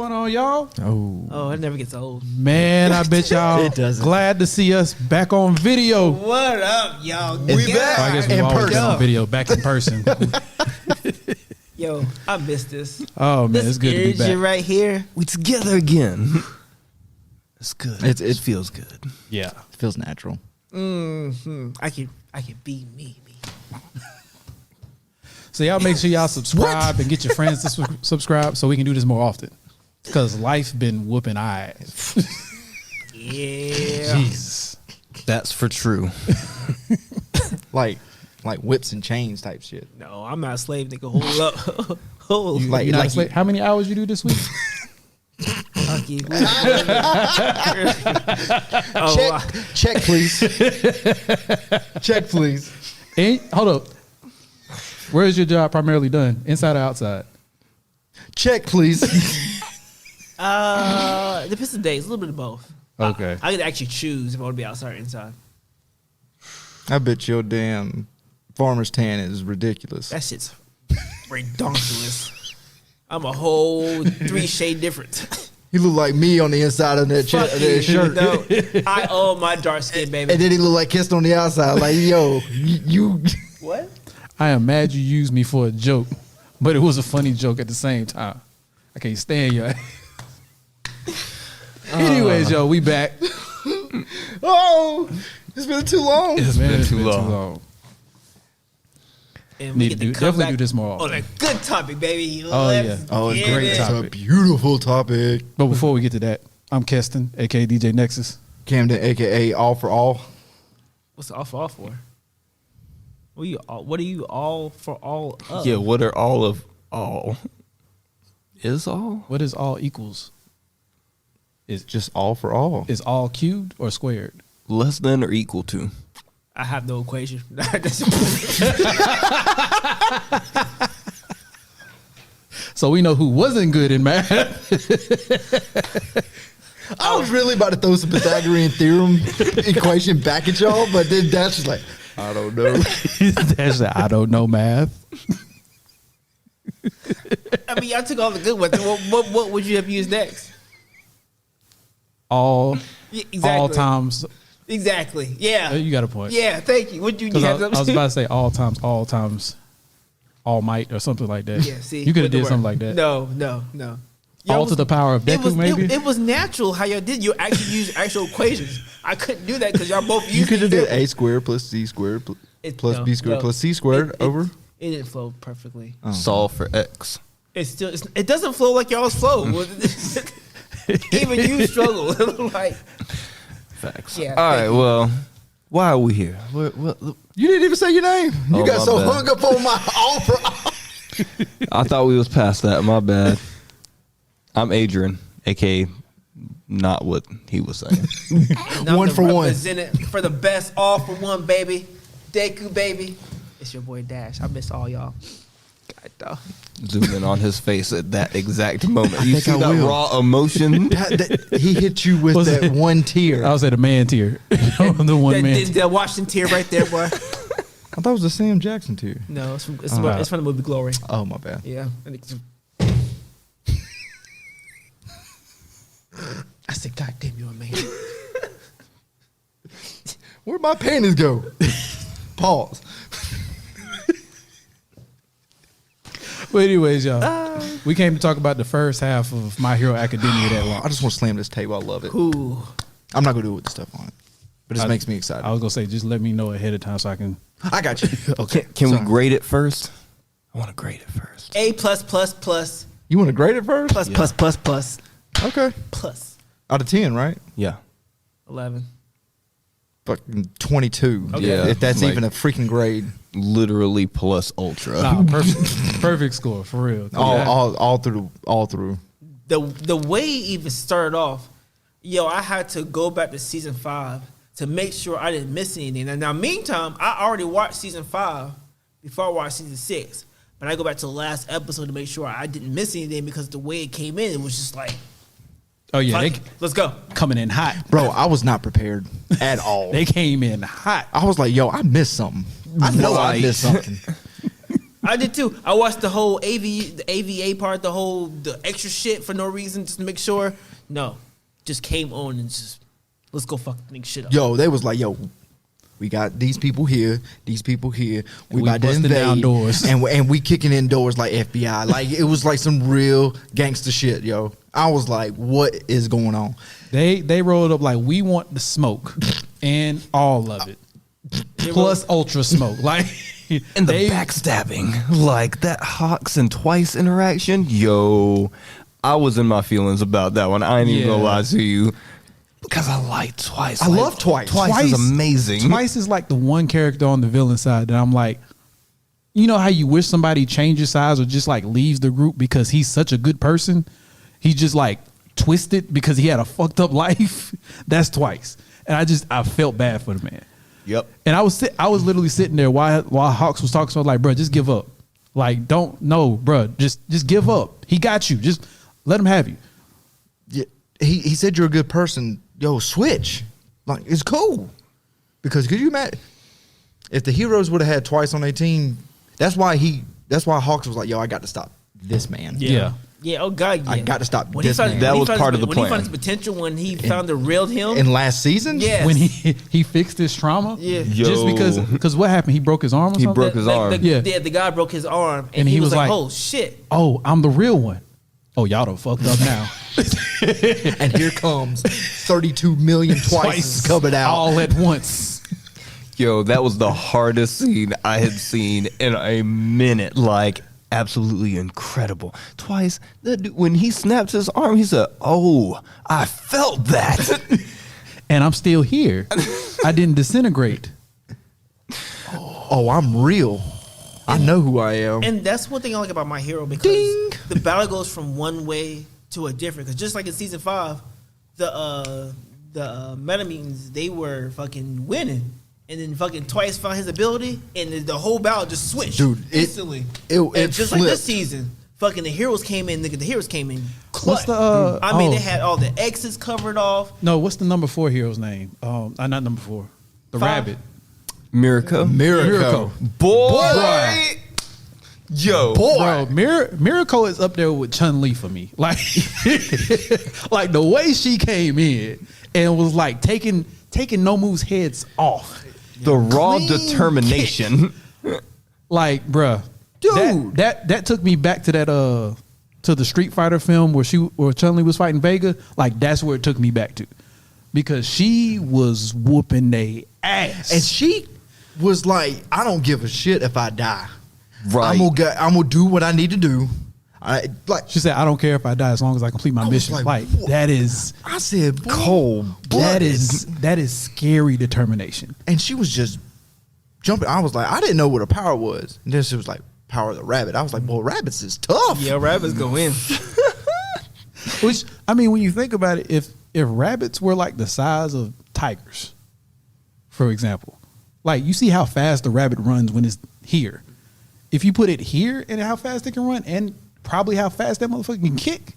going on, y'all? Oh, it never gets old. Man, I bet y'all It doesn't. glad to see us back on video. What up, y'all? We back. I guess we've In always been person. on video, back in person. Yo, I missed this. Oh, man, This it's good to be energy back. right here. We together again. It's good. It feels good. Yeah. It feels natural. I can be me. So y'all make sure y'all subscribe and get your friends to subscribe so we can do this more often. Because life been whooping eyes. Yeah. Jesus. That's for true. Like whips and chains type shit. No, I'm not a slave, nigga. Hold up. Hold You, up. you not like a slave? How many hours you do this week? Fuck you. Check, please. Check, please. Hold up. Where is your job primarily done? Inside or outside? Check, please. It depends on the days. A little bit of both. Okay. I could actually choose if I want to be outside or inside. I bet your damn farmer's tan is ridiculous. That shit's redonkulous. I'm a whole 3 shade different. He look like me on the inside of that, Fuck that shirt. No, I own my dark skin, baby. And then he look like kissed on the outside. Like, yo, you What? I am mad you used me for a joke, but it was a funny joke at the same time. I can't stand you. Anyways, yo, we back. Oh, it's been too long. It's been too long. And Need to do- come definitely back do this more on often. a good topic, baby. Oh, Let's yeah. Oh, it's get great it. topic. It's a beautiful topic. But before we get to that, I'm Keston, aka DJ Nexus. Camden, aka All for All. What's all for all for? What are you all for all of? Yeah, what are all of all? Is all? What is all equals? It's just All for All. Is all cubed or squared? Less than or equal to? I have no equation. So we know who wasn't good in math. I was really about to throw some Pythagorean theorem equation back at y'all, but then Dash was like, I don't know. That's I don't know math. I mean, y'all took all the good ones. What would you have used next? All Yeah, exactly. all times. Exactly. Yeah. You got a point. Yeah. Thank you. What you Because have I was about to say all times, all might or something like that. Yeah. See, you could have with the did word. something like that. No. All to the power of Deku, maybe. It was natural how y'all did. You actually used actual equations. I couldn't do that because y'all both used. You could have these did A squared plus C squared plus no, B squared no. plus C squared over. It didn't flow perfectly. Solve for X. It doesn't flow like y'all's flow. Even you struggle. Like, Facts. Yeah, All right, thank you. well, why are we here? You didn't even say your name. You Oh, got my so bad. hung up on my All for All. I thought we was past that. My bad. I'm Adrian, aka not what he was saying. and I'm One the for one. representative for the best, all for one, baby. Deku, baby. It's your boy Dash. I miss all y'all. God, dog. Zoom in on his face at that exact moment. I You think see I that will. raw emotion? He hit you with Was that it- one tear. I was at a man tier. The one That man. Denzel Washington tear right there, boy. I thought it was a Sam Jackson tear. No, it's from the movie Glory. Oh, my bad. Yeah. I said, God damn, you're a man. Where'd my panties go? Pause. But anyways, y'all, we came to talk about the first half of My Hero Academia that I launched. just want to slam this table. I love it. Ooh. I'm not going to do it with the stuff on it. But it makes me excited. I was gonna say, just let me know ahead of time so I can. I got you. Okay. Can we Sorry. grade it first? I want to grade it first. A plus plus plus You want to grade it first? plus plus plus plus Okay. plus Out of 10, right? Yeah. 11. Fucking 22. Okay. Yeah, If that's like- even a freaking grade. Literally plus ultra. Nah, perfect score for real. All through. The way it even started off, I had to go back to season 5 to make sure I didn't miss anything. And now, meantime, I already watched season 5 before I watched season 6. But I go back to the last episode to make sure I didn't miss anything because the way it came in, it was just like, Oh yeah, they let's go. coming in hot. Bro, I was not prepared at all. They came in hot. I was like, yo, I missed something. I know I missed something. I did too. I watched the whole the AVA part, the extra shit for no reason, just to make sure. No, just came on and just let's go fuck the nigga shit up. Yo, they was like, yo, we got these people here, we about to busting invade, down doors. and we kicking in doors like FBI. Like it was like some real gangster shit, yo. I was like, what is going on? They rolled up like we want the smoke and all of it, plus ultra smoke. Like And the backstabbing, like that Hawks and Twice interaction, yo, I was in my feelings about that one. I ain't even gonna lie to you. Because I like Twice. I love Twice. Twice is amazing. Twice is like the one character on the villain side that I'm like, you know how you wish somebody changes sides or just like leaves the group because he's such a good person? He's just like twisted because he had a fucked up life. That's Twice. And I felt bad for the man. Yep. And I was literally sitting there while Hawks was talking. So I was like, bro, just give up. Like, bro, just give up. He got you. Just let him have you. Yeah, he said you're a good person. Yo, switch. Like it's cool. Because could you imagine if the heroes would have had Twice on their team? That's why Hawks was like, yo, I got to stop this man. Yeah. Yeah, oh God, yeah. I got to stop When this man. That was part of the When plan. he found his potential, when he found the real him. In last season? Yes. When he fixed his trauma. Yeah. Just Yo. because what happened? He broke his arm or He something? broke his arm. Yeah. The guy broke his arm, and And he he was was like, like- oh, shit. Oh, I'm the real one. Oh, y'all done fucked up now. And here comes 32 million Twice coming out. all at once. Yo, that was the hardest scene I had seen in a minute. Like, absolutely incredible. Twice, that dude, when he snapped his arm, he said, "Oh, I felt that." And I'm still here. I didn't disintegrate. Oh, I'm real. I know who I am. And that's one thing I like about My Hero because Ding. the battle goes from one way to a different. Because just like in season 5, the Metamutants, they were fucking winning. And then fucking Twice found his ability, and the whole battle just switched. Dude, instantly. it and just like this flipped. season, fucking the heroes came in, nigga. The heroes came in. What's clutch. the, I mean, oh. they had all the exits covered off. No, what's the number 4 hero's name? Not number 4. The 5. rabbit. Miracle. Miracle. Boy. Yo. Bro, Miracle is up there with Chun-Li for me. Like, like the way she came in and was like taking Nomu's heads off. The raw Clean determination. Like, bruh, Dude. that took me back to that to the Street Fighter film where Chun-Li was fighting Vega. Like, that's where it took me back to, because she was whooping they ass. And she was like, I don't give a shit if I die. Right. I'm gonna do what I need to do. She said, "I don't care if I die as long as I complete my was mission." like, Like, what? that is I said, boy, Cold. that is scary determination. and she was just jumping. I was like, I didn't know what her power was. And then she was like, power of the rabbit. I was like, boy, rabbits is tough. Yeah, rabbits go in. Which, I mean, when you think about it, if rabbits were like the size of tigers, for example, like you see how fast the rabbit runs when it's here. If you put it here and how fast it can run, and probably how fast that motherfucker can kick.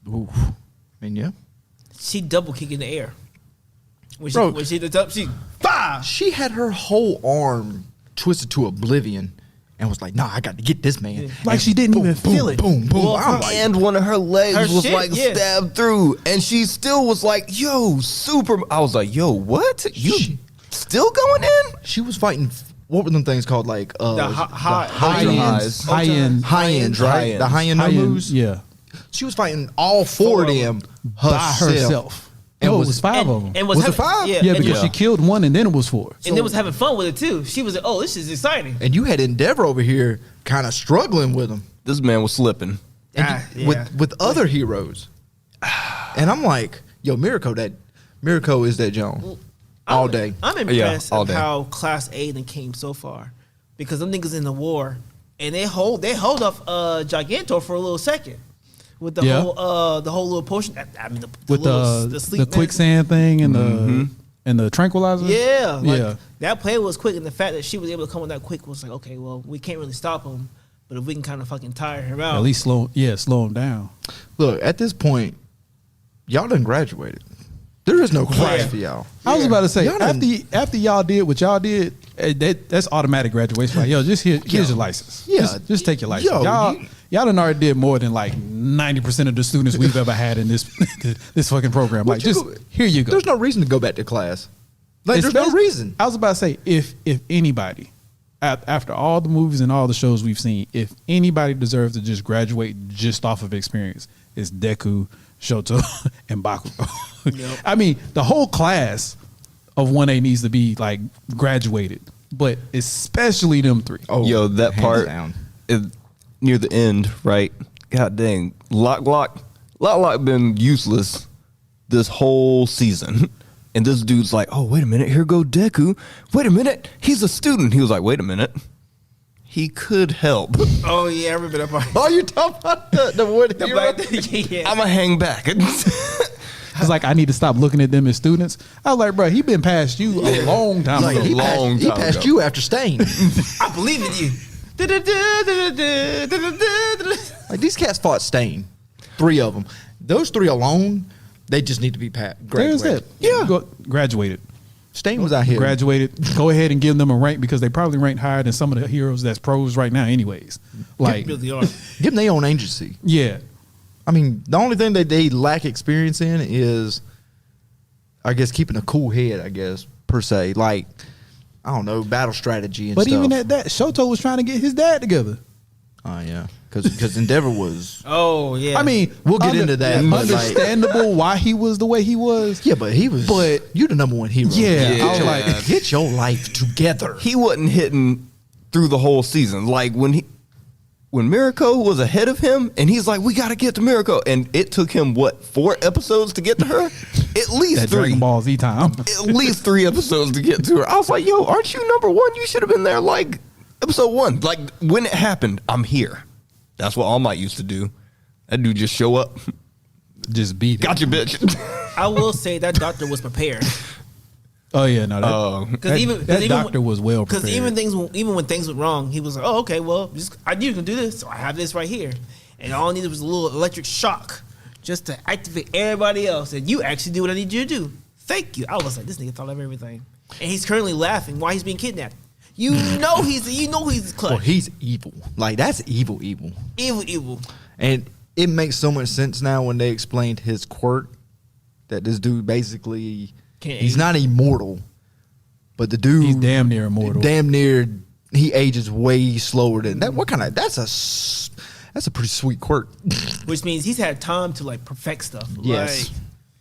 Oof. I mean, yeah. She double kick in the air. When she, Bro. when she hit the top, she bah! She had her whole arm twisted to oblivion and was like, nah, I got to get this man. Like And she didn't even boom, feel it. Boom, boom. Well, I'm like, And one of her legs Her was shit, like yeah. stabbed through, and she still was like, "Yo, super!" I was like, "Yo, what? You She- still going in?" she was fighting. What were them things called? Like The high highs. High end, high ends, right? High The high end high end, moves. yeah, She was fighting all four of them by herself. And No, it was- was 5 of them. And Was it having, 5? Yeah, Yeah, and, because she killed one and then it was 4. and they was having fun with it too. She was like, "Oh, this is exciting." And you had Endeavor over here kind of struggling with him. This man was slipping. And with other heroes. And I'm like, yo, Miracle is that Joan. All day. I'm impressed all of day. how Class A then came so far, because them niggas in the war and they hold off Gigantor for a little second with the Yeah. whole little potion. I mean, With little, the sleep quicksand thing and the tranquilizer. Yeah, like, yeah. that play was quick, and the fact that she was able to come on that quick was like, okay, well, we can't really stop him, but if we can kind of fucking tire him out, At least slow him down. Look, at this point, y'all done graduated. There is no class Yeah. for y'all. I was about to say, Y'all done- after y'all did what y'all did, That's automatic graduation. Like, yo, here's your license. Yeah. Just take your license. Yo, y'all done already did more than like 90% of the students we've ever had in this this fucking program. Like, just here you go. There's no reason to go back to class. Like, there's no reason. I was about to say, if anybody, after all the movies and all the shows we've seen, if anybody deserves to just graduate just off of experience, it's Deku, Shoto, and Bakugo. Yep. I mean, the whole class of 1A needs to be like graduated, but especially them three. Oh, Yo, that hands part down. near the end, right? God dang, Lock been useless this whole season, and this dude's like, oh wait a minute, here go Deku. Wait a minute, he's a student. He was like, wait a minute, he could help. Oh yeah, I remember that part. Oh, you're talking about the wood The hero? black- yeah. I'ma hang back. It's like, I need to stop looking at them as students. I was like, bro, he been past you a long time Like, ago. he Long passed, he time passed ago. you after Stain. I believe in you. Like, these cats fought Stain. 3 of them. Those 3 alone, they just need to be There's graduated. it. Yeah. Graduated. Stain was out here. Graduated. Go ahead and give them a rank because they probably rank higher than some of the heroes that's pros right now anyways. Like, Really are. Give them their own agency. yeah. I mean, the only thing that they lack experience in is, I guess, keeping a cool head, I guess, per se. Like, I don't know, battle strategy and But stuff. even at that, Shoto was trying to get his dad together. Oh, yeah. Because Endeavor was... Oh yeah. I mean, We'll get into that, but, like- Understandable why he was the way he was. Yeah, but he was... But- you the number 1 hero. Yeah, I was like, Get your life together. He wasn't hitting through the whole season. Like when Mirako was ahead of him, and he's like, "We got to get to Mirako," and it took him what 4 episodes to get to her? At least that 3. Dragon Ball Z time. At least 3 episodes to get to her. I was like, "Yo, aren't you number 1? You should have been there like episode 1. Like when it happened, I'm here." That's what All Might used to do. That dude just show up, Just beat it. gotcha, bitch. I will say that doctor was prepared. Oh yeah, no. Oh. That doctor was well Because prepared. even when things went wrong, he was like, "Oh, okay, well, I knew you can do this, so I have this right here." And all I needed was a little electric shock just to activate everybody else. And you actually do what I need you to do. Thank you. I was like, this nigga thought of everything. And he's currently laughing while he's being kidnapped. You know he's clutch. Well, he's evil. Like, that's evil. evil. And it makes so much sense now when they explained his quirk, that this dude basically... Can't he's age. not immortal, but the dude... He's damn near immortal. Damn near... He ages way slower than that. What kind of... That's a pretty sweet quirk. Which means he's had time to like perfect stuff. Yes.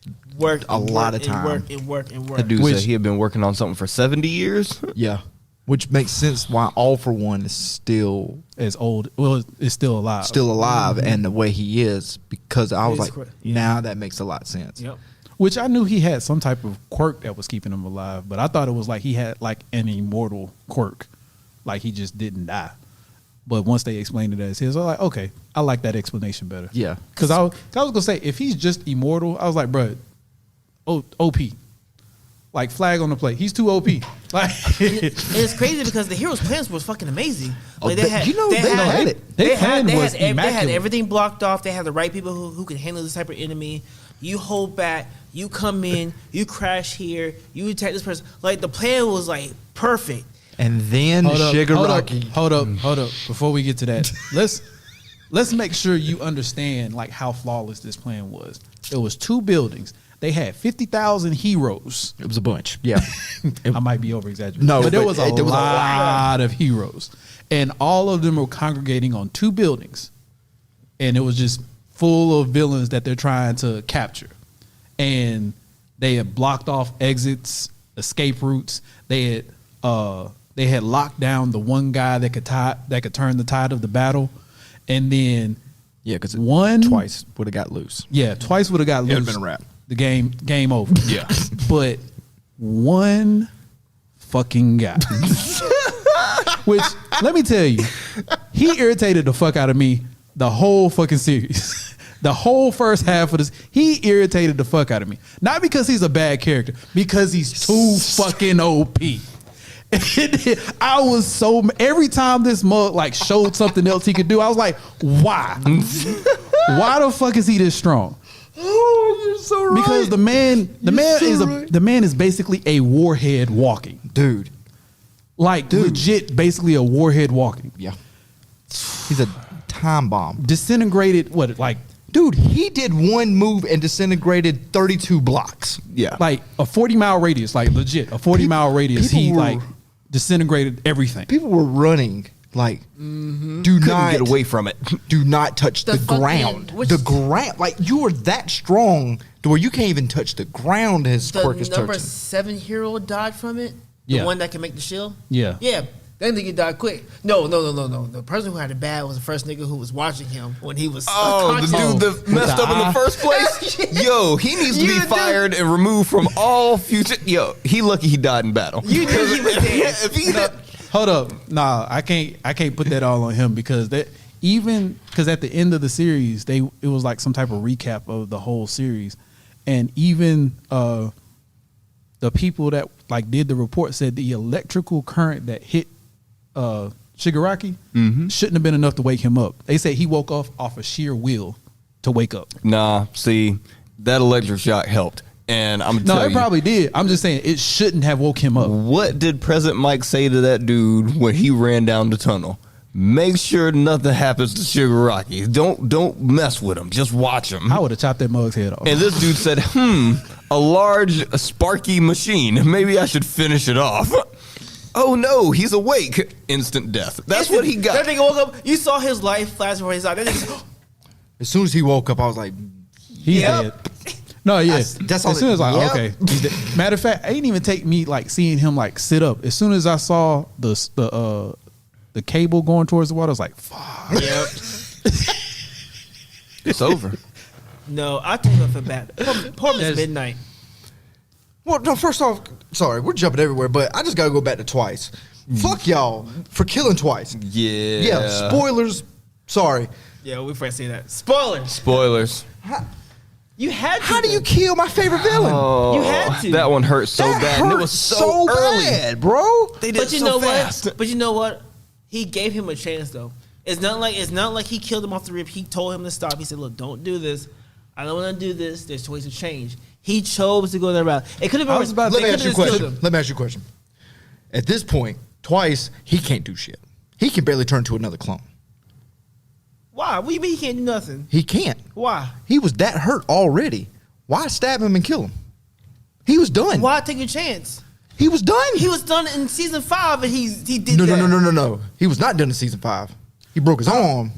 Like, work A and lot work of time. and work. That dude Which- said he had been working on something for 70 years. Yeah. Which makes sense why All For One is still As old. Well, it's still alive. alive and the way he is, because I was It's like, correct. now that makes a lot of sense. Yep. Which I knew he had some type of quirk that was keeping him alive, but I thought it was like he had like an immortal quirk, like he just didn't die. But once they explained it as his, I was like, okay, I like that explanation better. Yeah. Because I was gonna say if he's just immortal, I was like, bro, OP, like flag on the plate. He's too OP. Like, And it's crazy because the heroes' plans was fucking amazing. Oh, Like they had it. Their plan was they had immaculate. everything blocked off. They had the right people who could handle this type of enemy. You hold back. You come in. You crash here. You attack this person. Like the plan was like perfect. And then Shigaraki. Hold up. Before we get to that, let's make sure you understand like how flawless this plan was. It was 2 buildings. They had 50,000 heroes. It was a bunch. Yeah. I might be over exaggerating. No, but there but was a there was a lot of heroes, and all of them were congregating on 2 buildings, and it was just full of villains that they're trying to capture, and they had blocked off exits, escape routes. They had locked down the one guy that could turn the tide of the battle, and then Yeah, because twice would have got loose. twice would have got It loose. would've been a wrap. The game over. Yeah. But one fucking guy. Which, let me tell you, he irritated the fuck out of me the whole fucking series. The whole first half of this, he irritated the fuck out of me. Not because he's a bad character, because he's too fucking OP. I was so every time this mug like showed something else he could do, I was like, why? Why the fuck is he this strong? Oh, you're so right. Because the man is basically a warhead walking. Dude, Like legit, basically a warhead walking. Yeah. He's a time bomb. Disintegrated, what, like Dude, he did one move and disintegrated 32 blocks. Yeah. like a 40-mile radius, like legit, a 40-mile radius. people He were- like disintegrated everything. People were running like, do Couldn't not get away from it. Do not touch the, The fucking- ground. which- The ground, like you are that strong to where you can't even touch the ground. His The quirk is number touching. 7 hero died from it. The Yeah. one that can make the shield. Yeah. Yeah. That nigga died quick. No. The person who had it bad was the first nigga who was watching him when he was. Oh, the unconscious. dude that messed up in the first place? Yo, he needs to You be the fired and removed from all future. Yo, he lucky he died in battle. You knew he was dead. If he did, Hold up, nah, I can't put that all on him because that even because at the end of the series it was like some type of recap of the whole series, and even the people that like did the report said the electrical current that hit Shigaraki shouldn't have been enough to wake him up. They said he woke up off of sheer will to wake up. nah, see, that electric shock helped. And I'm No, telling it you, probably did. I'm just saying it shouldn't have woke him up. what did President Mike say to that dude when he ran down the tunnel? Make sure nothing happens to Shigaraki. Don't mess with him. Just watch him. I would have chopped that mug's head off. And this dude said, a large sparky machine. Maybe I should finish it off. Oh no, he's awake. Instant death. That's what he got. That nigga woke up. You saw his life flash before his eyes. That nigga. As soon as he woke up, I was like, He's Yep. dead. No, yeah. That's all as soon as like, yep. okay. He's dead. Matter of fact, it didn't even take me like seeing him like sit up. As soon as I saw the cable going towards the water, I was like, fuck. Yep. It's over. No, I take her for bad. Poor Miss There's- Midnight. well, no, first off, sorry, we're jumping everywhere, but I just got to go back to Twice. Fuck y'all for killing Twice. Yeah. Yeah, spoilers. Sorry. Yeah, we first say that. Spoilers. Spoilers. You had to. How do you kill my favorite villain? Oh, You had to. That one hurt so That bad. And it hurt was so early. bad, bro. They did But you so know fast. what? But you know what? He gave him a chance though. It's not like he killed him off the rip. He told him to stop. He said, "Look, don't do this. I don't want to do this. There's choice of change." He chose to go that route. It could have been. I was about to Let me they ask you a could've just question. killed him. Let me ask you a question. At this point, Twice, he can't do shit. He can barely turn to another clone. Why? What do you mean he can't do nothing? He can't. Why? He was that hurt already. Why stab him and kill him? He was done. Why take a chance? He was done. He was done in season 5, and he did no, that. no. He was not done in season 5. He broke his arm.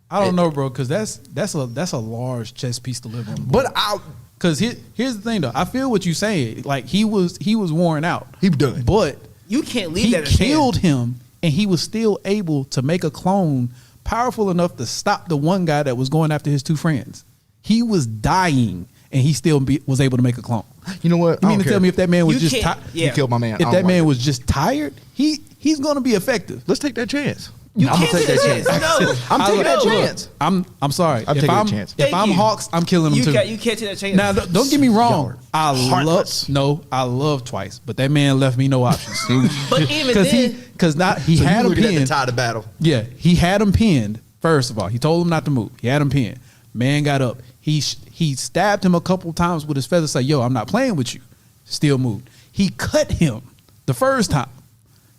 I don't know, bro, because that's a large chess piece to live on. But I, Because here's the thing, though. I feel what you're saying. Like he was worn out. He was done. But You can't leave he that. as killed chance. him, and he was still able to make a clone powerful enough to stop the one guy that was going after his two friends. He was dying, and he still was able to make a clone. you know what? You I mean don't to tell care. me if that man was You just can't- tired? yeah. You killed my man. I If don't that like man it. was just tired, he's going to be effective. Let's take that chance. You I'm can't gonna take do that this. chance. No. I'm taking that Look, chance. I'm sorry. I'm if taking that I'm chance. if Thank I'm you. Hawks, I'm killing him You too. can't take that chance. Now, don't get me wrong. I heartless. love Twice, but that man left me no options. But even Because then, he So had you him looking at the pinned. tide of battle. Yeah, he had him pinned. First of all, he told him not to move. He had him pinned. Man got up. He stabbed him a couple times with his feather. Say, "Yo, I'm not playing with you." Still moved. He cut him the first time,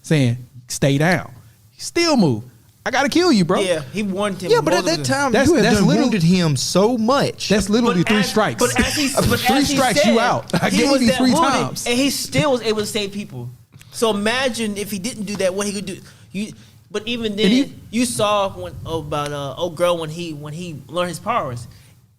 saying, "Stay down." He still moved. I gotta kill you, bro. yeah, he warned him. Yeah, but at multiple that times. time, That's- you had that's done literally- wounded him so much. That's literally three strikes. But as he, but Three as he strikes, said, you out. I he gave was you that 3 wounded, times. and he still was able to save people. So imagine if he didn't do that, what he could do. But even then, you saw about old girl when he learned his powers.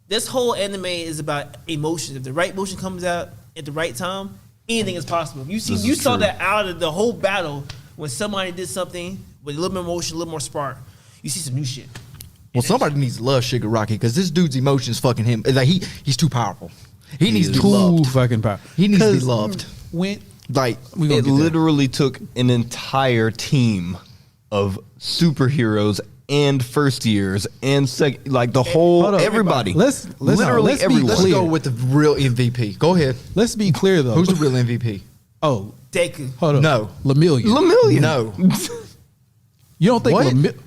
This whole anime is about emotions. If the right emotion comes out at the right time, anything is possible. You saw that out of the whole battle when somebody did something with a little more emotion, a little more spark. You see some new shit. Well, somebody needs to love Shigaraki because this dude's emotions fucking him. Like he's too powerful. He needs to be Too loved. fucking powerful. He needs to be 'Cause loved. When Like we gonna It get there. literally took an entire team of superheroes and first years and like the whole Hold up. everybody. Let's literally be everyone. let's clear. go with the real MVP. Go ahead. Let's be clear though. Who's the real MVP? Oh, Deku. hold up. No. Lemillion. Lemillion. No. You don't think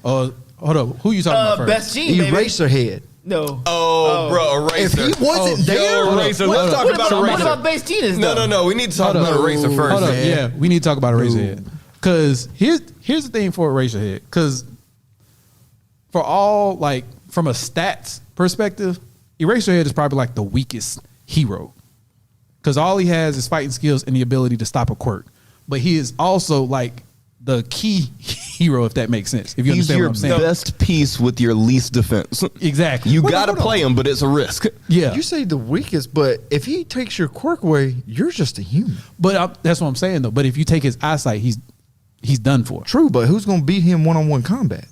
What? hold up. Who you talking about first? Best Jean, baby. Eraserhead. No. Oh, bro, If Eraser. he wasn't there, Eraser. Hold Let's up. talk about What Eraser. about base Genius, No, though? no, no. We need to talk Hold up. about Eraser first. Hold up. man. Yeah, we need to talk about Eraserhead. Because here's the thing for Eraserhead. Because for all, like, from a stats perspective, Eraserhead is probably like the weakest hero. Because all he has is fighting skills and the ability to stop a quirk. But he is also like the key hero, if that makes sense. If you He's understand your what I'm saying. best piece with your least defense. Exactly. You Wait, got to hold on. play him, but it's a risk. Yeah. You say the weakest, but if he takes your quirk away, you're just a human. But that's what I'm saying, though. But if you take his eyesight, he's done for. True, but who's gonna beat him one-on-one combat?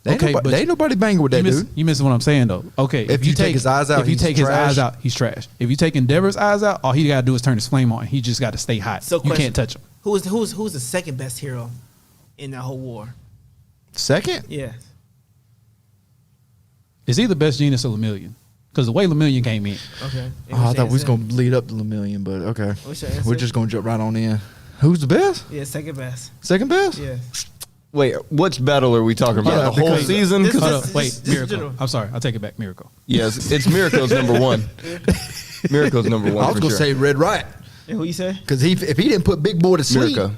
Okay, but ain't nobody banging with that dude. You missing what I'm saying, though. Okay, If you take his eyes out, if you he's take his trash. eyes out, he's trash. If you take Endeavor's eyes out, all he got to do is turn his flame on. He just got to stay hot. So you question, can't touch him. Who's the second best hero in that whole war? Second? Yeah. It's either Best Genius or Lemillion. Because the way Lemillion came in, Okay. Oh, I thought we was gonna lead up to Lemillion, but okay. What's your answer? We're just gonna jump right on in. Who's the best? Yeah, second best. Second best? Yeah. Wait, which battle are we talking about? Yeah, the whole because- season? This- 'Cause- hold this- up, wait, this is Miracle. general. I'm sorry, I'll take it back. Miracle. yes, it's Miracle's number one. Miracle's number one. I was for gonna sure. say Red Riot. And who you say? Because if he didn't put Big Boy to sleep, Miracle.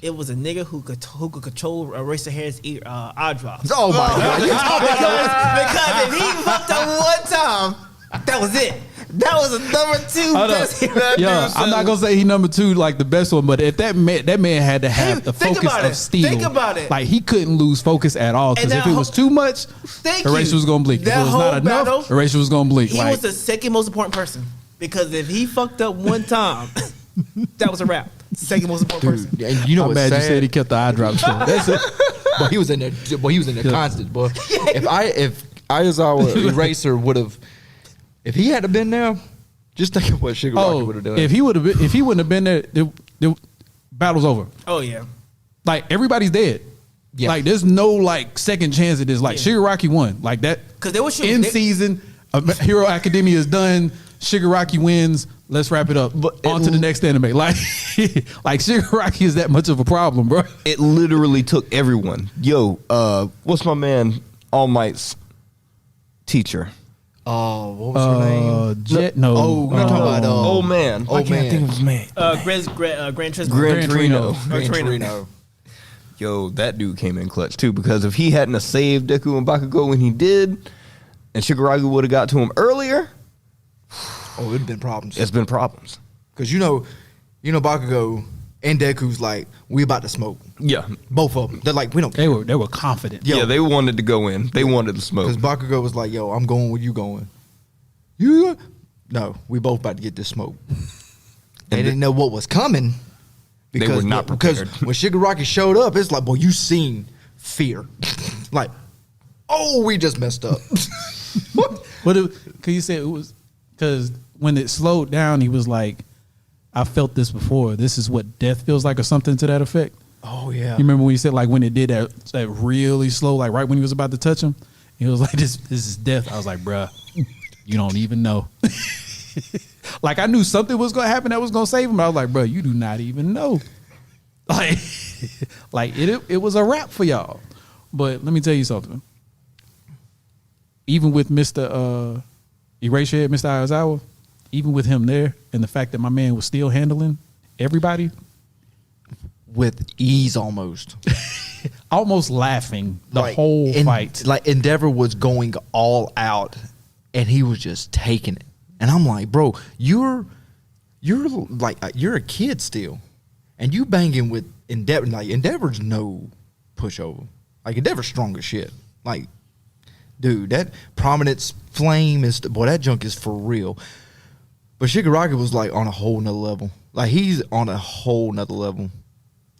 It was a nigga who could control Eraserhead's eye drops. oh my God. You talking about Because if he fucked up one time, that was it. That was a number two Hold best up. hero. Yeah, I'm not gonna say he number 2 like the best one, but if that man had to have the Think focus about of it. steel. Think about it. Like he couldn't lose focus at all. Because And if that it was whole- too much, Thank Eraser you. was gonna blink. If That it was whole not enough, battle, Eraser was gonna blink. He Like, was the second most important person. Because if he fucked up one time, that was a wrap. Second most important person. Dude, and you know I'm what's mad sad? you said he kept the eye drops. That's it. But he was in there. But he was in there constant. Boy, if Aizawa Eraser would have, if he had been there, just think of what Shigaraki would have done. if he wouldn't have been there, the battle's over. Oh, yeah. Like everybody's dead. Yeah. Like there's no like second chance at this. Like Yeah. Shigaraki won. Like that. 'Cause they were shooting- in they- season. Hero Academia is done. Shigaraki wins. Let's wrap it up. But on to the next anime. Like, like Shigaraki is that much of a problem, bro. It literally took everyone. Yo, what's my man All Might's teacher? oh, what was her name? Jet. No. Oh, we're talking about Old man. Why Old can't I man. think of his name? Gran Turismo. Gran Torino. Gran Torino. Torino. Yo, that dude came in clutch too, because if he hadn't have saved Deku and Bakugo when he did, and Shigaraki would have got to him earlier, Oh, it'd been problems. it's been problems. Because you know Bakugo and Deku's like, we about to smoke. Yeah. Both of them. They're like, we don't They care. were confident. Yo. Yeah, they wanted to go in. They wanted to smoke. Because Bakugo was like, yo, I'm going where you going. You? No, we both about to get this smoke. They didn't know what was coming. They were not Because prepared. when Shigaraki showed up, it's like, boy, you seen fear. Like, oh, we just messed up. But because you said it was because when it slowed down, he was like, "I felt this before. This is what death feels like," or something to that effect. Oh, yeah. You remember when you said like when it did that really slow, like right when he was about to touch him, he was like, "This is death." I was like, "Bruh, you don't even know." Like I knew something was gonna happen that was gonna save him. I was like, "Bruh, you do not even know." Like, like it was a wrap for y'all. But let me tell you something. Even with Mr. Eraserhead, Mr. Aizawa, even with him there, and the fact that my man was still handling everybody, With ease almost. almost laughing the Like, whole fight. Like Endeavor was going all out, and he was just taking it. And I'm like, bro, you're like you're a kid still, and you banging with Endeavor. Like Endeavor's no pushover. Like Endeavor's strong as shit. Like, dude, that prominence flame is boy, that junk is for real. But Shigaraki was like on a whole nother level. Like he's on a whole nother level.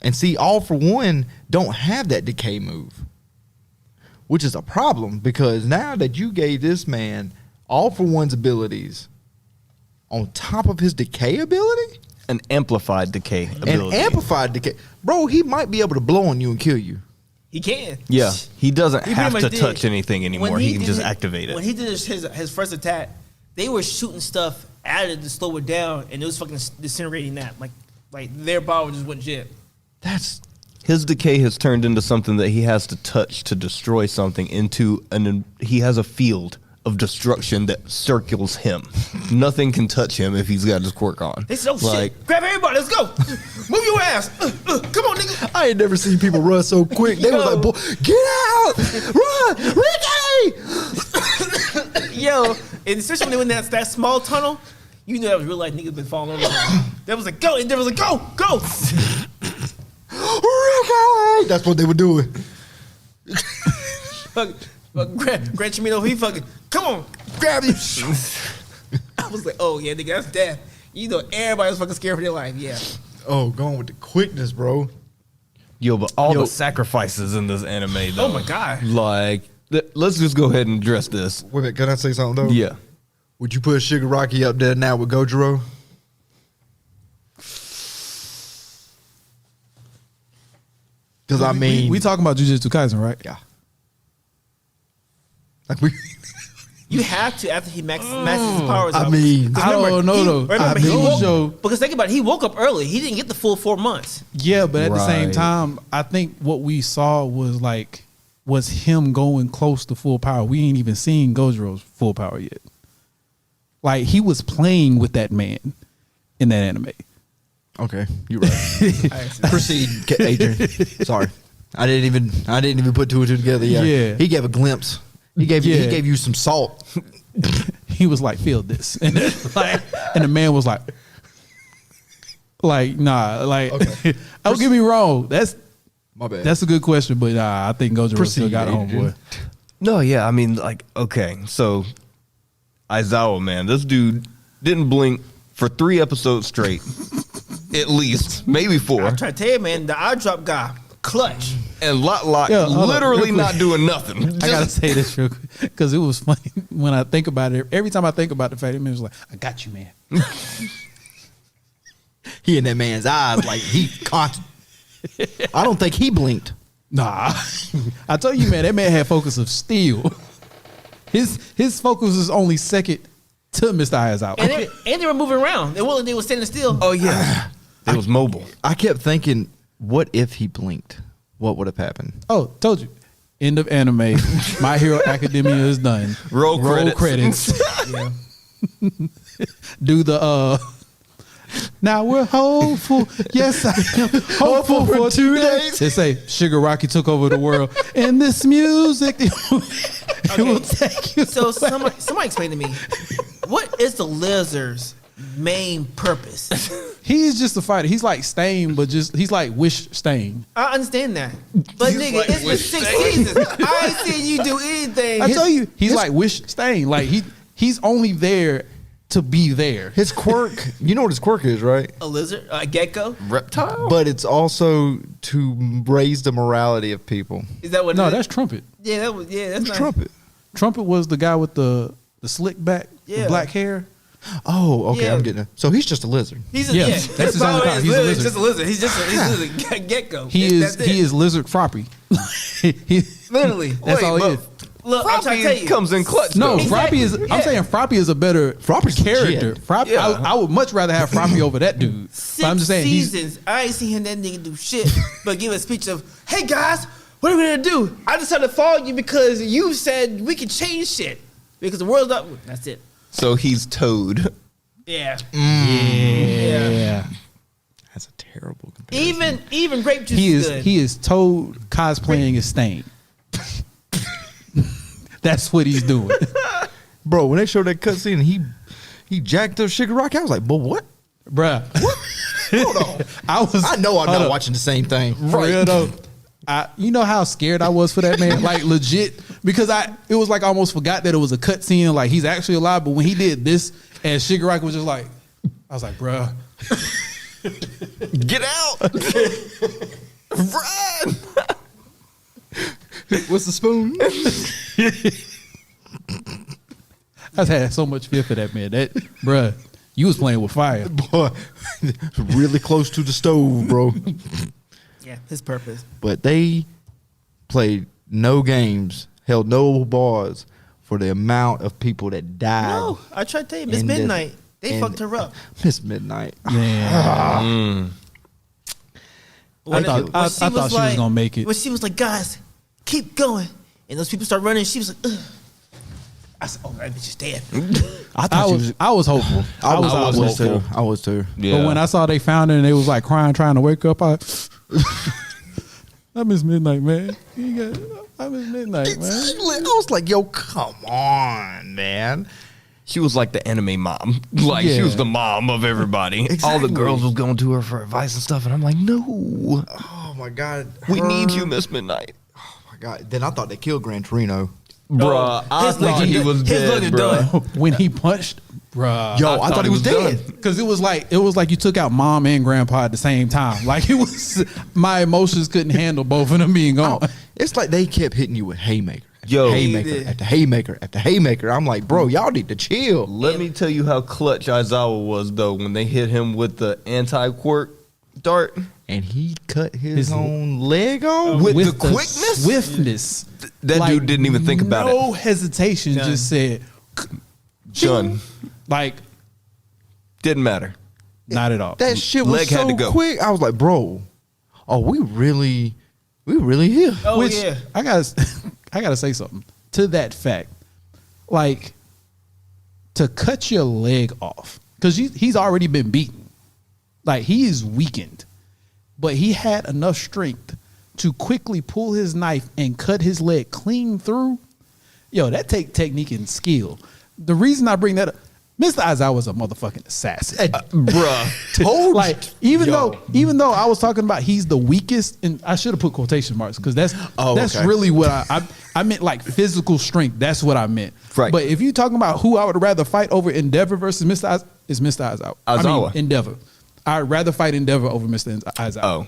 And see, All For One don't have that decay move, which is a problem because now that you gave this man All For One's abilities on top of his decay ability, An amplified decay ability. and amplified decay, bro, he might be able to blow on you and kill you. He can. Yeah, he doesn't He have pretty to much touch did. anything anymore. When He can did just his- activate it. When he did his first attack, they were shooting stuff at it to slow it down, and it was fucking disintegrating that. Like their power just went jet. That's His decay has turned into something that he has to touch to destroy something. He has a field of destruction that circles him. Nothing can touch him if he's got his quirk on. They said, "Oh shit! Grab everybody, let's go! Move your ass! Come on, nigga!" I ain't never seen people run so quick. They was like, "Boy, get out! Run! Ricky!" Yo, and especially when they went in that small tunnel, you knew that was real life niggas been falling over. That was like go, and there was like go. Ricky! That's what they were doing. Gran Chimino, he fucking come on, grab him. I was like, oh yeah, nigga, that's death. You know, everybody was fucking scared for their life. Yeah. Oh, going with the quickness, bro. Yo, but all the sacrifices in this anime, though. Oh my God. Like, let's just go ahead and address this. Wait a minute, can I say something though? Yeah. Would you put Shigaraki up there now with Gojiro? Because I mean, we talking about Jujutsu Kaisen, right? yeah. Like we, You have to after he maxes his powers. I out. mean, 'Cause I don't know, though. Remember, I he mean, woke, Gojo- because think about it, he woke up early. He didn't get the full 4 months. Yeah, but at the same Right. time, I think what we saw was him going close to full power. We ain't even seen Gojiro's full power yet. Like he was playing with that man in that anime. okay, you're right. Proceed, Adrian. Sorry, I didn't even put two and two together. Yeah, Yeah. He gave a glimpse. He gave you some salt. He was like, "Feel this," and and the man was like, nah, like, Okay. don't get me wrong. My bad. That's a good question, but I think Gojiro still got a Adrian. homeboy. No, yeah, I mean, like, okay, so Aizawa, man, this dude didn't blink for 3 episodes straight, at least, maybe 4, I try to tell you, man, the eye drop guy, clutch. and Lot Yeah, hold on, literally real quick. not doing nothing. I gotta say this real quick because it was funny when I think about it. Every time I think about the fact that man was like, "I got you, man." He in that man's eyes like he caught. I don't think he blinked. Nah, I told you, man, that man had focus of steel. His focus is only second to Mr. Aizawa. And they were moving around. They were standing still. Oh, yeah. It was mobile. I kept thinking, what if he blinked? What would have happened? Oh, told you. End of anime. My Hero Academia is done. Roll credits. Yeah. Do the now we're hopeful. Yes, I am hopeful for 2 days. They say Shigaraki took over the world, and this music it will take you. So away. somebody explain to me, what is the lizard's main purpose? He's just a fighter. He's like Stain, but he's like Wish Stain. I understand that, but He's nigga, like it's been Wish 6 Stain. seasons. I ain't seen you do anything. I tell you, he's like Wish Stain. Like he's only there to be there. His quirk, you know what his quirk is, right? A lizard, a gecko. Reptile? But it's also to raise the morality of people. Is that what? No, it is? that's Trumpet. That's Who's nice. Trumpet? Trumpet was the guy with the slick back, Yeah. the black hair. Oh, okay, Yeah. I'm getting it. So he's just a lizard. He's a, Yeah, yeah, that's his only power. He's a lizard. Just a lizard. He's a gecko. He That's it. is Lizard Froppy. He- Literally. That's Wait, all he but is. Look, I'm trying to tell Froppy you. comes in clutch, No, though. Froppy is. Exactly. I'm Yeah. saying Froppy is a better Froppy's character. legit. Froppy, Yeah. I would much rather have Froppy over that dude. But I'm just saying he's. seasons. I ain't seen him that nigga do shit, but give a speech of, "Hey guys, what are we gonna do? I just had to follow you because you said we could change shit because the world's up." That's it. So he's Toad. Yeah. Yeah. That's a terrible comparison. Even grape juice He is is. good. He is Toad cosplaying as Stain. That's what he's doing. Bro, when they showed that cutscene, he jacked up Shigaraki. I was like, but what? Bruh. Hold on. I know I'm hold not up. watching the same thing. For real though. You know how scared I was for that man, like legit, because it was like I almost forgot that it was a cut scene, like he's actually alive. But when he did this, and Shigaraki was just like, I was like, bruh, Get out! Run! What's the spoon? I had so much fear for that man. That bruh, you was playing with fire. Boy, really close to the stove, bro. Yeah, his purpose. But they played no games, held no bars for the amount of people that died. No, I tried to tell you, Miss in this- Midnight. They in- fucked her up. Miss Midnight. Yeah. When thought- I thought she was gonna make it. When she was like, "Guys, keep going," and those people start running, she was like, "Ugh." I said, "Oh, that bitch is dead." I was hopeful. I was hopeful. too. I was too. Yeah. But when I saw they found her and they was like crying, trying to wake up, I miss Midnight, man. I miss Midnight, man. Exactly. I was like, yo, come on, man. She was like the anime mom. Like, she Yeah. was the mom of everybody. All the Exactly. girls was going to her for advice and stuff. And I'm like, no. Oh my god, We her- need you, Miss Midnight. Oh my god. Then I thought they killed Gran Torino. Bruh, I his thought look- he was his dead, look is bruh. done. When he punched, bruh. Yo, I thought he was dead. done. Because it was like you took out mom and grandpa at the same time. Like it was, my emotions couldn't handle both of them being gone. Oh, it's like they kept hitting you with haymaker. Yo. Haymaker after haymaker after haymaker. I'm like, bro, y'all need to chill. Let me tell you how clutch Aizawa was, though, when they hit him with the anti-quirk dart. And he cut his His- own leg off. With the quickness? swiftness. That dude didn't even think about it. No hesitation, Done. just said, Done. like, Didn't matter. not at all. That shit was Leg had so to go. quick. I was like, bro, oh, we really here. Oh Which yeah. I gotta say something to that fact. Like, to cut your leg off, because he's already been beaten. Like, he is weakened, but he had enough strength to quickly pull his knife and cut his leg clean through. Yo, that take technique and skill. The reason I bring that up, Mr. Aizawa was a motherfucking assassin. Bruh. Like, even though I was talking about he's the weakest, and I should have put quotation marks because that's okay. really what I meant, like physical strength. That's what I meant. Right. But if you're talking about who I would rather fight over, Endeavor versus Mr. Aizawa, it's Mr. Aizawa. Aizawa. Endeavor. I'd rather fight Endeavor over Mr. Aizawa.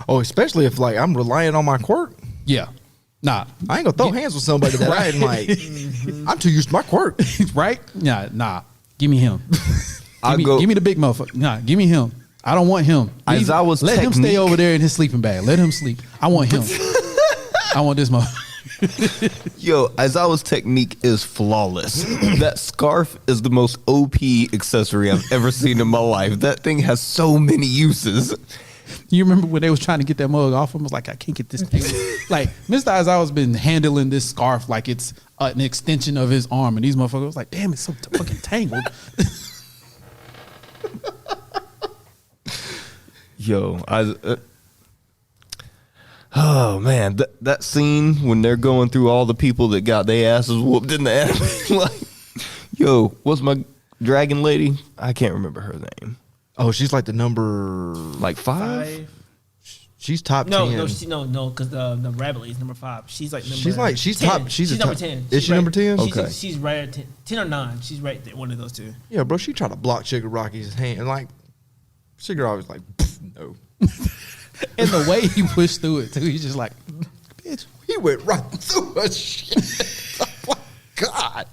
Oh. Especially if like I'm relying on my quirk. Yeah. Nah. I ain't gonna throw hands with somebody that I ain't like. I'm too used to my quirk. Right? Nah. Give me him. I'll give, go- me the big motherfucker. Nah, give me him. I don't want him. Aizawa's Let him stay technique- over there in his sleeping bag. Let him sleep. I want him. I want this motherfucker. Yo, Aizawa's technique is flawless. That scarf is the most OP accessory I've ever seen in my life. That thing has so many uses. You remember when they was trying to get that mug off him? I was like, I can't get this thing. Like, Mr. Aizawa's been handling this scarf like it's an extension of his arm. And these motherfuckers was like, damn, it's so fucking tangled. Yo, oh man, that scene when they're going through all the people that got their asses whooped in the anime. Like, yo, what's my dragon lady? I can't remember her name. Oh, she's like the number. Like 5? She's top No, 10. no, because the rabbit lady's number 5. She's like number. She's 10. top. She's a number top- 10. Is she number 10? Okay. She's right at 10 or 9. She's right there. One of those two. Yeah, bro. She tried to block Shigaraki's hand, and like Shigaraki was like, no. And the way he pushed through it, too, he's just like, bitch. He went right through her shit. Oh my god.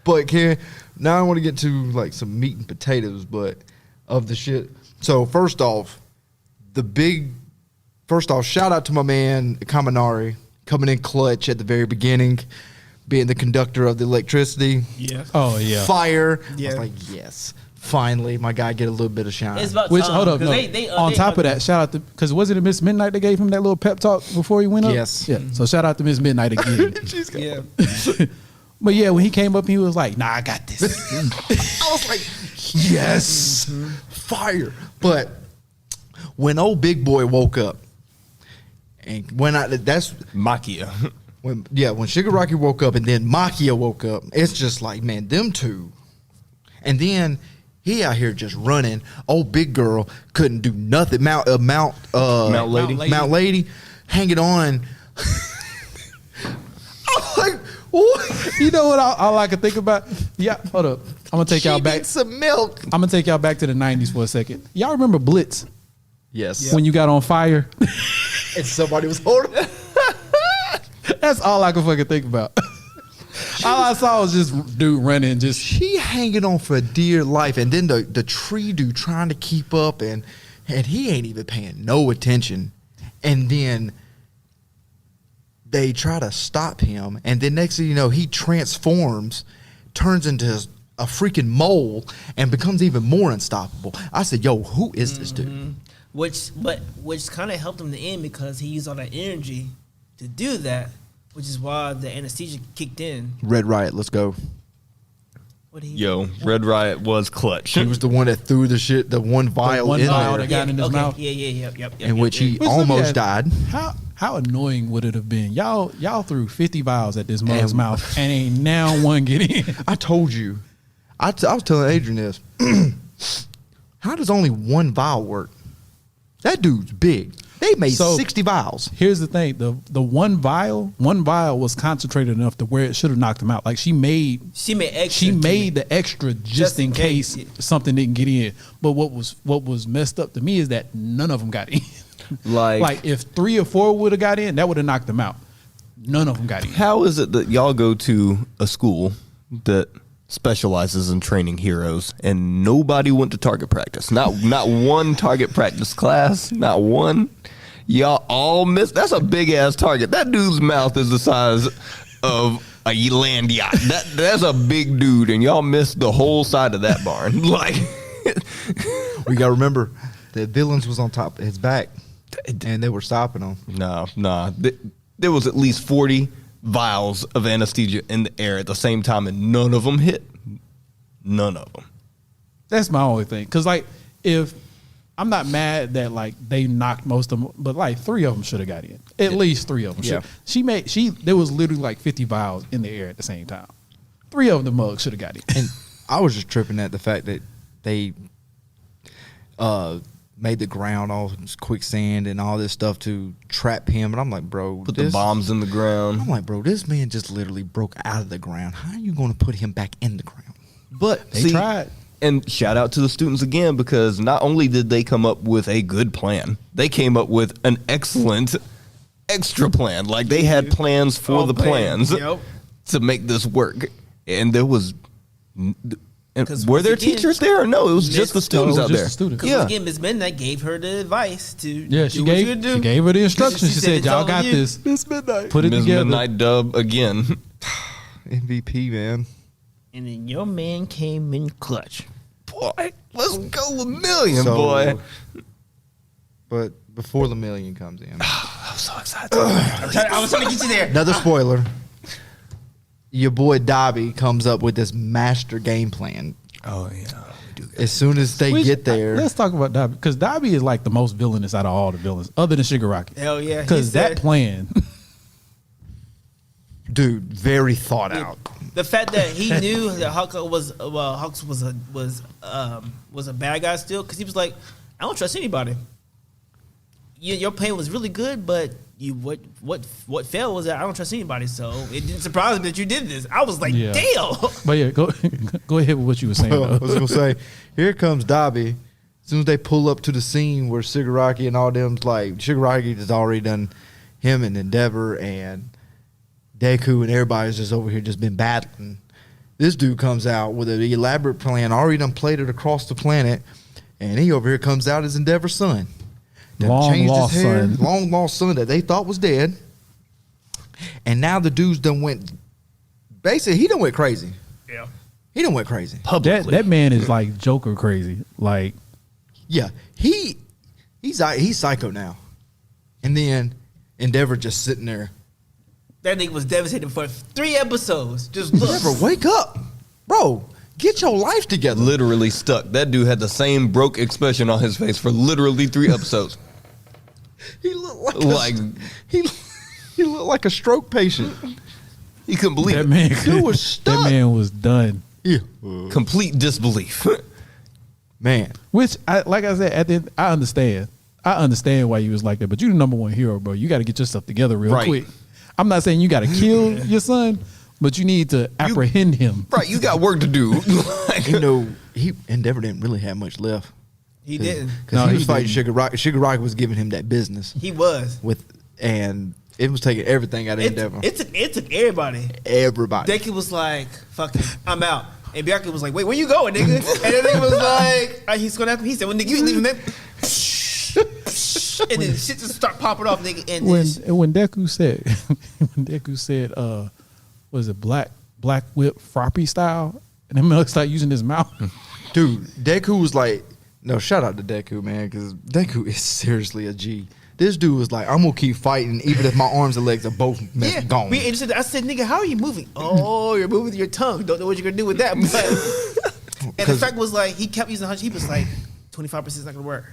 But Karen, now I want to get to like some meat and potatoes, but of the shit. So first off, shout out to my man Kaminari coming in clutch at the very beginning, being the conductor of the electricity. Yeah. Oh, yeah. Fire. I Yeah. was like, yes. Finally, my guy get a little bit of shine. It's about Which, time, hold up, 'cause no. they- On they- top of that, shout out to, because wasn't it Miss Midnight that gave him that little pep talk before he went up? Yes. Yeah. So shout out to Miss Midnight again. Yeah. But yeah, when he came up, he was like, nah, I got this. I was like, yes, fire. But when old big boy woke up, and that's Makia. when Shigaraki woke up, and then Makia woke up. It's just like, man, them two, and then he out here just running. Old big girl couldn't do nothing. Mount Lady. Mount Lady, hanging on. I'm like, what? You know what all I could think about? Yeah, hold up. I'm gonna take y'all She back. needs some milk. I'm gonna take y'all back to the 90s for a second. Y'all remember Blitz Yes. when you got on fire? And somebody was holding. That's all I could fucking think about. All I saw was just dude running, just She hanging on for dear life, and then the tree dude trying to keep up, and he ain't even paying no attention. And then they try to stop him, and then next thing you know, he transforms, turns into a freaking mole, and becomes even more unstoppable. I said, "Yo, who is this dude?" Which kind of helped him in the end because he used all that energy to do that. which is why the anesthesia kicked in. Red Riot, let's go. What did he? Yo, Red Riot was clutch. He was the one that threw the one vial one in vial there, that got in his okay. mouth. Yep. in which he Which, let me almost ask, died. How annoying would it have been? Y'all threw 50 vials at this mug's And- mouth and ain't now one get in. I told you. I was telling Adrian this. How does only one vial work? That dude's big. They made So- 60 vials. Here's the thing: the one vial was concentrated enough to where it should have knocked him out. Like she made extra. the extra just in case something didn't get in. But what was messed up to me is that none of them got in. Like, if 3 or 4 would have got in, that would have knocked them out. None of them got in. how is it that y'all go to a school that specializes in training heroes and nobody went to target practice? Not one target practice class, not one. Y'all all missed. That's a big ass target. That dude's mouth is the size of a land yacht. That's a big dude, and y'all missed the whole side of that barn. Like, We got to remember that Villains was on top of his back, and they were stopping him. nah. There was at least 40 vials of anesthesia in the air at the same time, and none of them hit. None of them. That's my only thing. Because like, if I'm not mad that like they knocked most of them, but like 3 of them should have got in. At least 3 of them. Yeah. There was literally like 50 vials in the air at the same time. 3 of the mugs should have got in. And I was just tripping at the fact that they made the ground all quicksand and all this stuff to trap him. And I'm like, bro, Put the bombs in the ground. I'm like, bro, this man just literally broke out of the ground. How are you going to put him back in the ground? But They tried. And shout out to the students again, because not only did they come up with a good plan, they came up with an excellent extra plan. Like, they had plans for the plans Yep. to make this work. And there was, and 'Cause were once there again, teachers there or no? It was just the students No, it out was there. just the students. Because Yeah. again, Miss Midnight gave her the advice to Yeah, she do what you do. gave her the instructions. She said, "It's "Y'all on got you." this. Miss Midnight. Put it Ms. together." Midnight dub again. MVP, man. And then your man came in clutch. Boy, let's go a million, So- boy. But before the million comes in, I'm so excited. I was trying to get you there. another spoiler. Your boy Dobby comes up with this master game plan. Oh, yeah. We do As soon as they Which- get there, Let's talk about Dobby, because Dobby is like the most villainous out of all the villains, other than Shigaraki. Hell yeah. Because He that said- plan, dude, very thought out. The fact that he knew that Hux was a bad guy still, because he was like, I don't trust anybody. Your plan was really good, but what failed was that I don't trust anybody. So it didn't surprise me that you did this. I was like, Yeah. damn. but yeah, go go ahead with what you were saying. I though. was gonna say, here comes Dobby. As soon as they pull up to the scene where Shigaraki and all them's like, Shigaraki has already done him and Endeavor and Deku and everybody's just over here just been battling. This dude comes out with an elaborate plan, already done played it across the planet, and he over here comes out as Endeavor's son. Done Long changed his lost hair, son. long lost son that they thought was dead. And now the dude's done went, basically, he done went crazy. Yeah. He done went crazy. Publicly. that man is like Joker crazy. Like, Yeah, he's psycho now. And then Endeavor just sitting there. That nigga was devastated for 3 episodes. Just look. Endeavor, wake up, bro. Get your life together. Literally stuck. That dude had the same broke expression on his face for literally 3 episodes. He looked Like- he looked like a stroke patient. He couldn't believe that it. man, Dude was stuck. that man was done. Yeah, Complete disbelief. man. Which, like I said, at the end, I understand. I understand why you was like that, but you the number one hero, bro. You got to get yourself together real Right. quick. I'm not saying you got to kill your son, but you need to apprehend him. Right, you got work to do. Like, You know, Endeavor didn't really have much left. He didn't. Because No, he he was fighting didn't. Shigaraki. Shigaraki was giving him that business He was. and it was taking everything out of Endeavor. It took everybody. Everybody. Deku was like, fuck it, I'm out. And Byakuya was like, wait, where you going, nigga? And the nigga was like, he's going after me. He said, well, nigga, you ain't leaving, man. And then shit just start popping off, nigga. And When Deku said, was it black whip froppy style, and then Milk started using his mouth. Dude, Deku was like, no, shout out to Deku, man, because Deku is seriously a G. This dude was like, I'm gonna keep fighting even if my arms and legs are both Yeah, gone. we interested. I said, nigga, how are you moving? Oh, you're moving your tongue. Don't know what you're gonna do with that. But and the fact was like he kept using 100. He was like, 25% is not gonna work.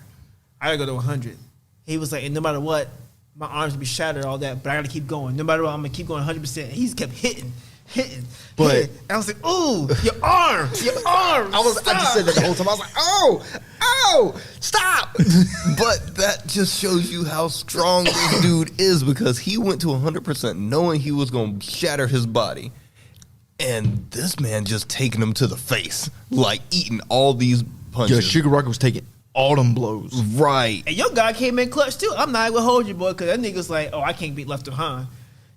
I gotta go to 100. He was like, and no matter what, my arms will be shattered, all that, but I gotta keep going. No matter what, I'm gonna keep going 100%. And he just kept hitting. But- hitting. And I was like, ooh, your arm. I just said that the whole time. I was like, oh, stop. But that just shows you how strong this dude is because he went to 100% knowing he was going to shatter his body. And this man just taking him to the face, like eating all these Yo, punches. Sugar Rocket was taking all them blows. Right. And your guy came in clutch too. I'm not gonna hold you, boy, because that nigga's like, oh, I can't beat left behind.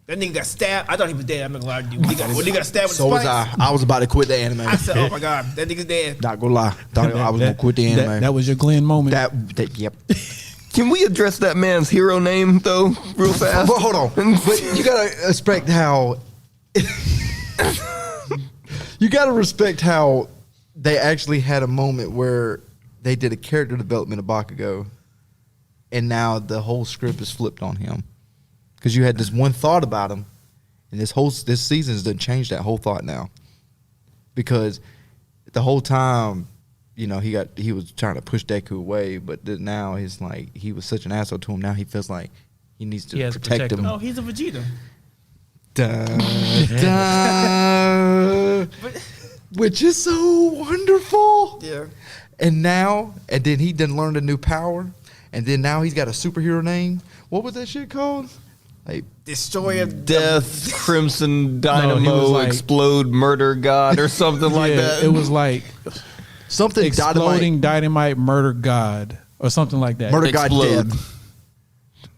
That nigga got stabbed. I thought he was dead. I'm not gonna lie to you. When he got stabbed with So the was spikes, I. I was about to quit the anime. I said, oh my god, that nigga's dead. Not gonna lie. Thought I was gonna quit the anime. That was your Glenn moment. Yep. Can we address that man's hero name, though, real fast? But hold on. But you gotta respect how. You gotta respect how they actually had a moment where they did a character development of Bakugo, and now the whole script is flipped on him. Because you had this one thought about him, and this season has done changed that whole thought now. Because the whole time, you know, he was trying to push Deku away, but now he's like he was such an asshole to him. Now he feels like he needs to He has to protect protect him. him. Oh, he's a Vegeta. Which is so wonderful. Yeah. And then he done learned a new power, and then now he's got a superhero name. What was that shit called? Like Destroyer of Death, Crimson Dynamo, was like- Explode, Murder God, or something like that. It was like something exploding dynamite murder god or something like that. Murder God Explode. Death.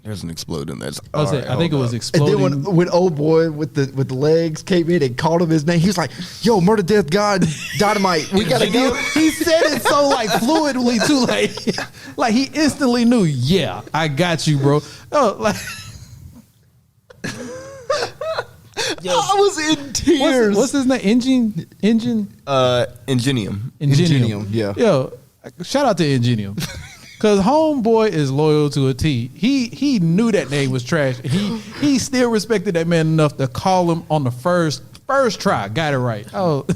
There's an explode in there. I think it was And exploding. then when old boy with the legs came in and called him his name, he was like, "Yo, Murder Death God Dynamite, we gotta go." He said it so like fluidly too, like he instantly knew. Yeah, I got you, bro. Oh, like Yo, I was in tears. what's his name? Ingenium. Ingenium. Yeah. Yo, shout out to Ingenium. Cause homeboy is loyal to a T. He knew that name was trash. He still respected that man enough to call him on the first try. Got it right. Oh,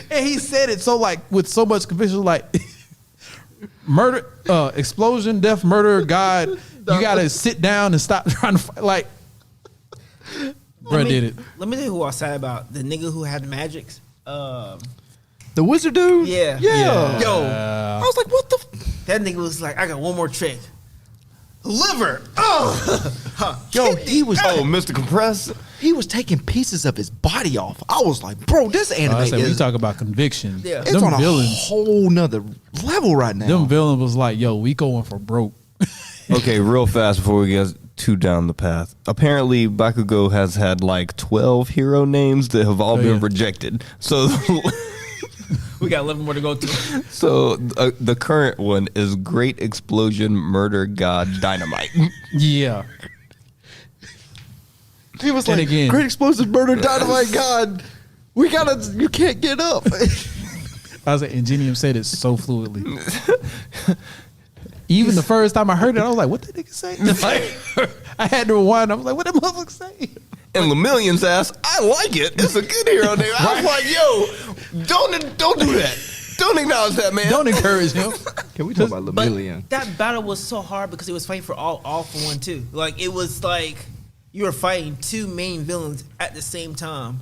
and he said it so like with so much conviction, like murder, explosion, death, murder, God. You gotta sit down and stop trying to fight. Like, bro did it. Let me tell you who I was sad about. The nigga who had the magics. The wizard dude? Yeah. Yeah. Yo, I was like, what the? that nigga was like, I got one more trick. Liver. Oh. Yo, he was Oh, Mr. Compress. he was taking pieces of his body off. I was like, bro, this anime I said, when you is talk about conviction. Yeah. it's Them on a villains. whole nother level right now. Them villain was like, yo, we going for broke. Okay, real fast before we get too down the path. Apparently, Bakugo has had like 12 hero names that have all been yeah. rejected. So, We got 11 more to go to. the current one is Great Explosion, Murder God, Dynamite. Yeah. He was And like, again- Great Explosive Murder Dynamite God. You can't get up. I was like, Ingenium said it so fluidly. Even the first time I heard it, I was like, what did nigga say? Like, I had to rewind. I was like, what did motherfucker say? And Lemillion's ass, I like it. It's a good hero name. I was like, yo, don't do that. Don't acknowledge that, man. Don't encourage him. Can we talk about But Lemillion? that battle was so hard because it was fighting for all for one too. Like it was like you were fighting two main villains at the same time.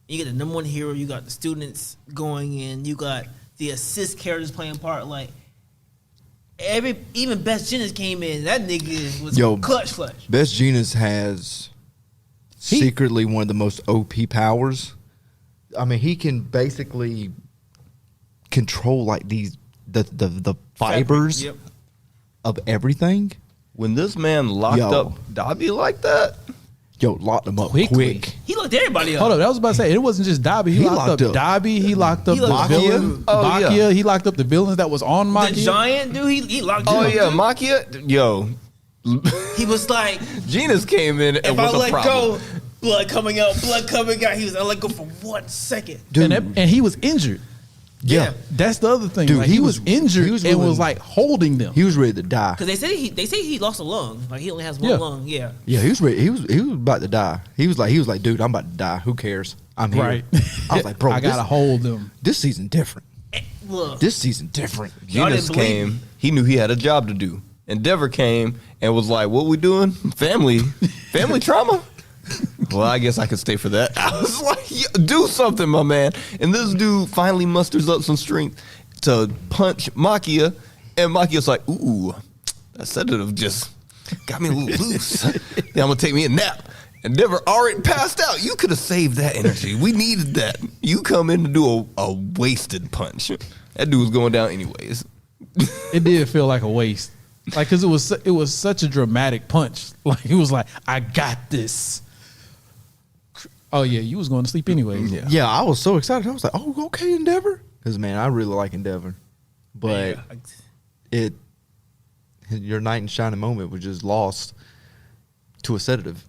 You get the number one hero, you got the students going in, you got the assist characters playing part. Like even Best Genius came in. That nigga was Yo. clutch. Best Genius has secretly one of the most OP powers. I mean, he can basically control like the fibers Yep. of everything. When this man locked Yo. up Dobby like that, Yo, lock them up Quickly. quick. He looked everybody up. Hold up, that was about to say, it wasn't just Dobby. He locked up Dobby. He locked up He the locked villain. Oh, Makia. yeah. He locked up the villains that was on The Makia. giant dude, he locked oh him up, yeah, too. Makia, yo, He was like, Genus came in and if I was a let problem. go, blood coming out. He was, I let go for 1 second. Dude, And he was injured. Yeah. That's the other thing. Dude, Like, he he was was- injured he was and was willing- like holding them. He was ready to die. Because they say he lost a lung. Like he only has one Yeah. lung. Yeah. Yeah, he was ready. He was about to die. He was like, dude, I'm about to die. Who cares? I'm here. Right. I was like, bro, I gotta hold them. this season different. Look. This season different. Y'all Genius didn't believe came. He knew he had a job to do. Endeavor came and was like, "What we doing? Family trauma." Well, I guess I could stay for that. I was like, "Yeah, do something, my man." And this dude finally musters up some strength to punch Makia, and Makia's like, "Ooh, that sedative just got me a little loose. Yeah, I'm gonna take me a nap." Endeavor already passed out. You could have saved that energy. We needed that. You come in to do a wasted punch. That dude was going down anyways. It did feel like a waste. Like, cause it was such a dramatic punch. Like, he was like, I got this. Oh yeah, you was going to sleep anyways. Yeah. Yeah, I was so excited. I was like, oh, okay, Endeavor. Because, man, I really like Endeavor. But your knight in shining moment was just lost to a sedative.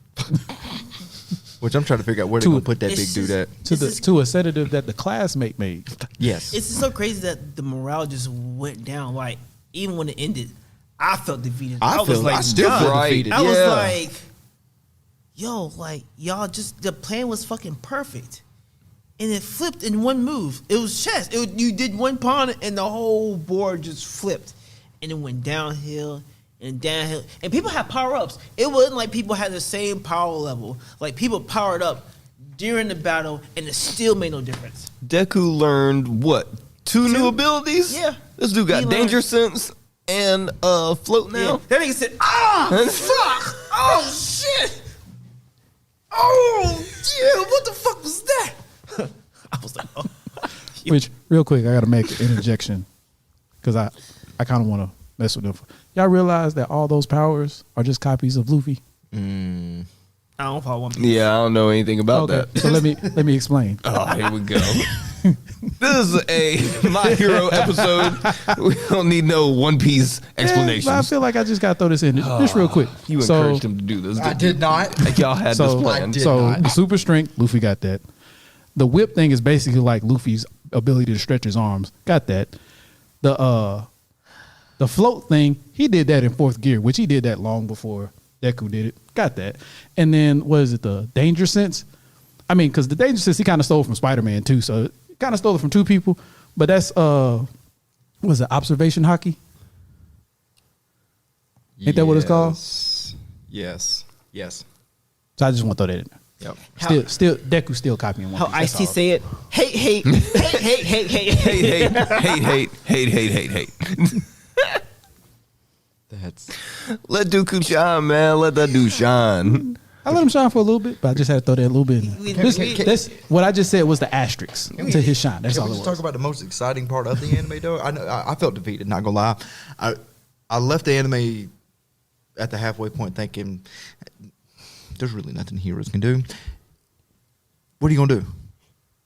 Which I'm trying to figure out where they're To- going to put that It's big dude just- at. To This is- to a sedative that the classmate made. Yes. It's just so crazy that the morale just went down. Like even when it ended, I felt defeated. I was feel- like, I still feel God. defeated. I was Yeah. like, yo, like y'all just the plan was fucking perfect, and it flipped in one move. It was chess. You did one pawn, and the whole board just flipped, and it went downhill and downhill. And people had power ups. It wasn't like people had the same power level. Like people powered up during the battle, and it still made no difference. Deku learned what? Two new abilities? Yeah. This dude got He danger learned- sense and float Yeah. now. That nigga said, fuck! Oh, shit! Oh, yeah, what the fuck was that? I was like, oh. Which, real quick, I got to make an interjection because I kind of want to mess with them. Y'all realize that all those powers are just copies of Luffy? I don't follow one. Yeah, I don't know anything about that. So let me explain. Oh, here we go. This is a My Hero episode. We don't need no One Piece Yeah, explanations. but I feel like I just got to throw this in just real quick. You So- encouraged him to do this. I didn't you? did not. Like y'all had this So, plan. did so not. the super strength, Luffy got that. The whip thing is basically like Luffy's ability to stretch his arms. Got that. The float thing, he did that in fourth gear, which he did that long before Deku did it. Got that. And then what is it? The danger sense. I mean, because the danger sense he kind of stole from Spider-Man too, so kind of stole it from two people. But that's what is it? Observation hockey. Ain't that what it's called? Yes. Yes. So I just want to throw that in there. Yep. Still, Deku still copying one. How Piece, that's Ice-T all. say it? Hate, hate, hate, hate, hate, hate, Hate. That's Let Dooku shine, man. Let that dude shine. I let him shine for a little bit, but I just had to throw that a little bit in there. This, what I just said was the asterisk to his shine. That's Can all we it just was. talk about the most exciting part of the anime, though? I know I felt defeated. Not gonna lie, I left the anime at the halfway point thinking there's really nothing heroes can do. What are you gonna do?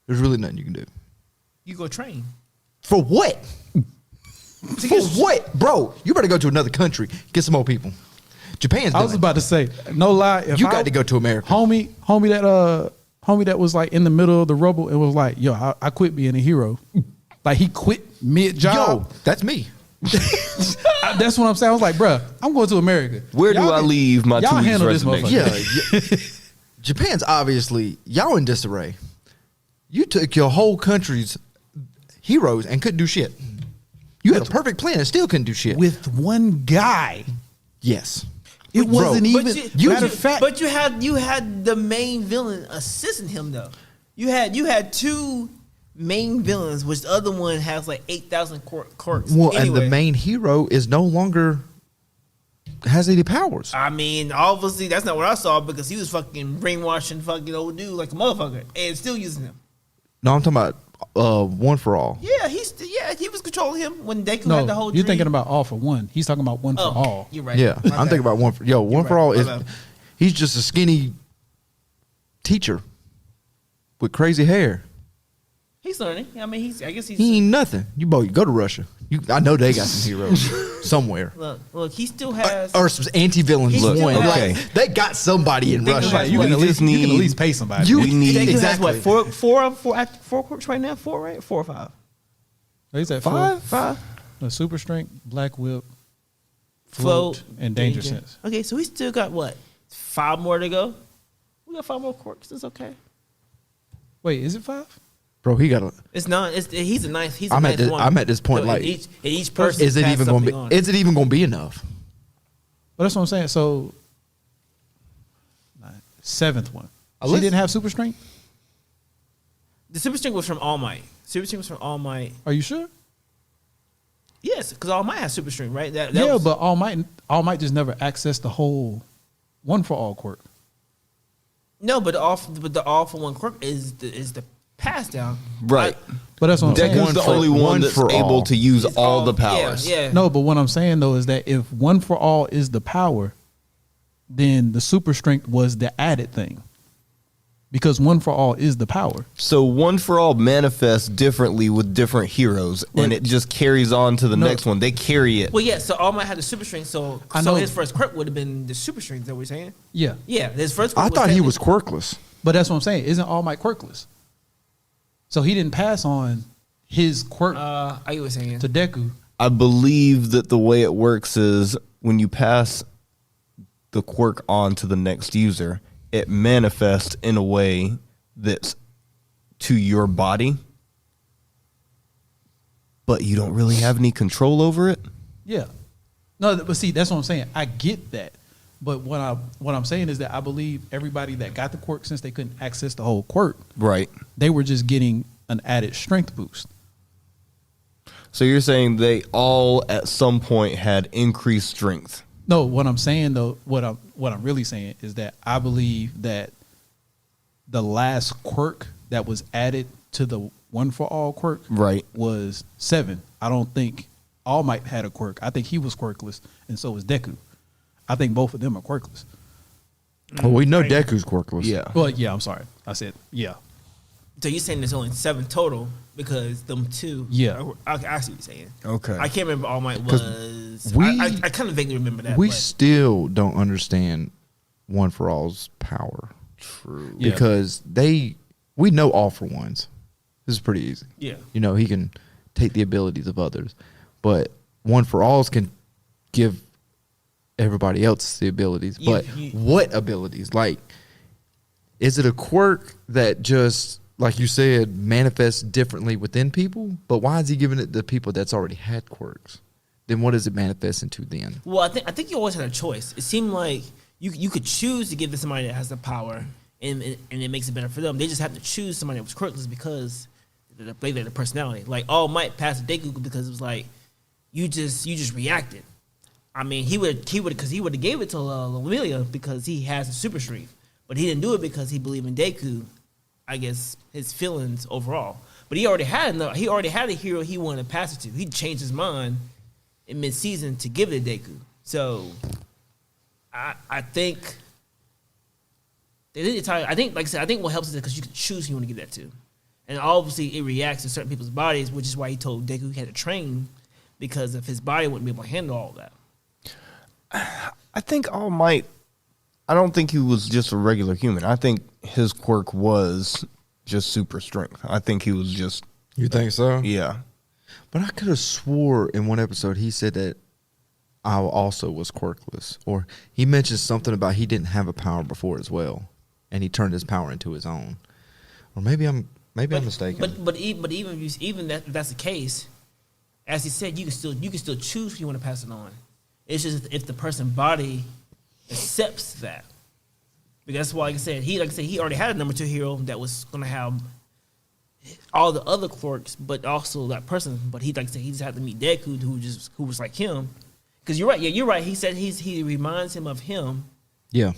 There's really nothing you can do. You go train. For what? For what, bro? You better go to another country, get some more people. Japan's I was done. about to say, no lie. If You I- got to go to America. homie that was like in the middle of the rubble and was like, yo, I quit being a hero. Like he quit mid job. Yo, that's me. That's what I'm saying. I was like, bruh, I'm going to America. Where do Y'all I can- leave my y'all 2 weeks handle this resignation? motherfucker. Yeah, Japan's obviously y'all in disarray. You took your whole country's heroes and couldn't do shit. You had a perfect plan and still couldn't do shit. With one guy. Yes, It Bro, wasn't even. you- matter of fact, But you had the main villain assisting him though. You had two main villains, which the other one has like 8,000 quirks. well, and the Anyway, main hero is no longer has any powers. I mean, obviously that's not what I saw because he was fucking brainwashing fucking old dude like a motherfucker and still using him. No, I'm talking about One for All. Yeah, he was controlling him when Deku no, had the whole. you're dream. thinking about all for one. He's talking about one for all. You're right. Yeah, My I'm bad. thinking about One for right. All My is bad. he's just a skinny teacher with crazy hair. He's learning. I mean, I guess he's. He ain't nothing. You go to Russia. I know they got some heroes somewhere. Look, he still has. Or some anti-villains. He still One. has- Like, they got somebody in Think Russia. about it. You can, We at least, just you can at need- least pay somebody. You- We need Deku has exactly. what four quirks right now? Four, right? 4 or 5. He's at Five? The super strength, black whip, Float, float, and danger sense. Okay, so we still got what? 5 more to go. We got 5 more quirks. It's okay. Wait, is it 5? Bro, he got a. It's not. He's a ninth. He's a I'm at ninth this. one. I'm at this point. So Like, each person is it has even going to be? something on. Is it even going to be enough? Well, that's what I'm saying. So, 7th one. She Let's- didn't have super strength. The super strength was from All Might. Super strength was from All Might. Are you sure? Yes, because All Might has super strength, right? That Yeah, was- but All Might just never accessed the whole one for all quirk. no, but the all for one quirk is the pass down. Right. But that's what I'm saying. Deku's One the for- only one one that's for able all. to use It's all the powers. Yeah. No, but what I'm saying though is that if one for all is the power, then the super strength was the added thing. Because one for all is the power. So one for all manifests differently with different heroes, and it just carries on to the No. next one. They carry it. Well, yeah. So All Might had the super strength. So I know. his first quirk would have been the super strength. Is that what you're saying? Yeah. Yeah, his first. Quirk I thought he was technically- quirkless. But that's what I'm saying. Isn't All Might quirkless? So he didn't pass on his quirk I get what you're saying. to Deku. I believe that the way it works is when you pass the quirk on to the next user, it manifests in a way that's to your body, but you don't really have any control over it. Yeah. No, but see, that's what I'm saying. I get that. But what I'm saying is that I believe everybody that got the quirk, since they couldn't access the whole quirk, Right. they were just getting an added strength boost. So you're saying they all at some point had increased strength. No, what I'm saying though, what I'm really saying is that I believe that the last quirk that was added to the one for all quirk Right. was 7. I don't think All Might had a quirk. I think he was quirkless, and so was Deku. I think both of them are quirkless. Well, we know Deku's quirkless. Yeah. Well, yeah, I'm sorry. I said, yeah. So you're saying there's only 7 total because them 2. Yeah. I see what you're saying. Okay. I can't remember All Might 'Cause was. we- I kind of vaguely remember that. We but- still don't understand One for All's power. True. Yeah. Because we know All for Ones. This is pretty easy. Yeah. You know, he can take the abilities of others. But One for All's can give everybody else the abilities. You- But what abilities? Like, is it a quirk that just, like you said, manifests differently within people? But why is he giving it to people that's already had quirks? Then what does it manifest into then? Well, I think you always had a choice. It seemed like you could choose to give it to somebody that has the power, and it makes it better for them. They just have to choose somebody that was quirkless because they had the personality. Like All Might passed Deku because it was like you just reacted. I mean, he would have gave it to Amelia because he has a super strength, but he didn't do it because he believed in Deku. I guess his feelings overall, but he already had a hero he wanted to pass it to. He changed his mind in mid-season to give it to Deku. So I think they did tell you. I think, like I said, I think what helps is because you can choose who you want to give that to, and obviously it reacts to certain people's bodies, which is why he told Deku he had to train because if his body wouldn't be able to handle all that. I think All Might, I don't think he was just a regular human. I think his quirk was just super strength. I think he was just, You think so? yeah. But I could have swore in one episode he said that I also was quirkless. Or he mentioned something about he didn't have a power before as well. And he turned his power into his own. Or maybe I'm mistaken. But even if that's the case, as he said, you can still choose who you want to pass it on. It's just if the person's body accepts that. Because that's why, like I said, he already had a number 2 hero that was gonna have all the other quirks, but also that person. But he just had to meet Deku, who was like him. Because you're right, you're right. He said he reminds him of him. yeah.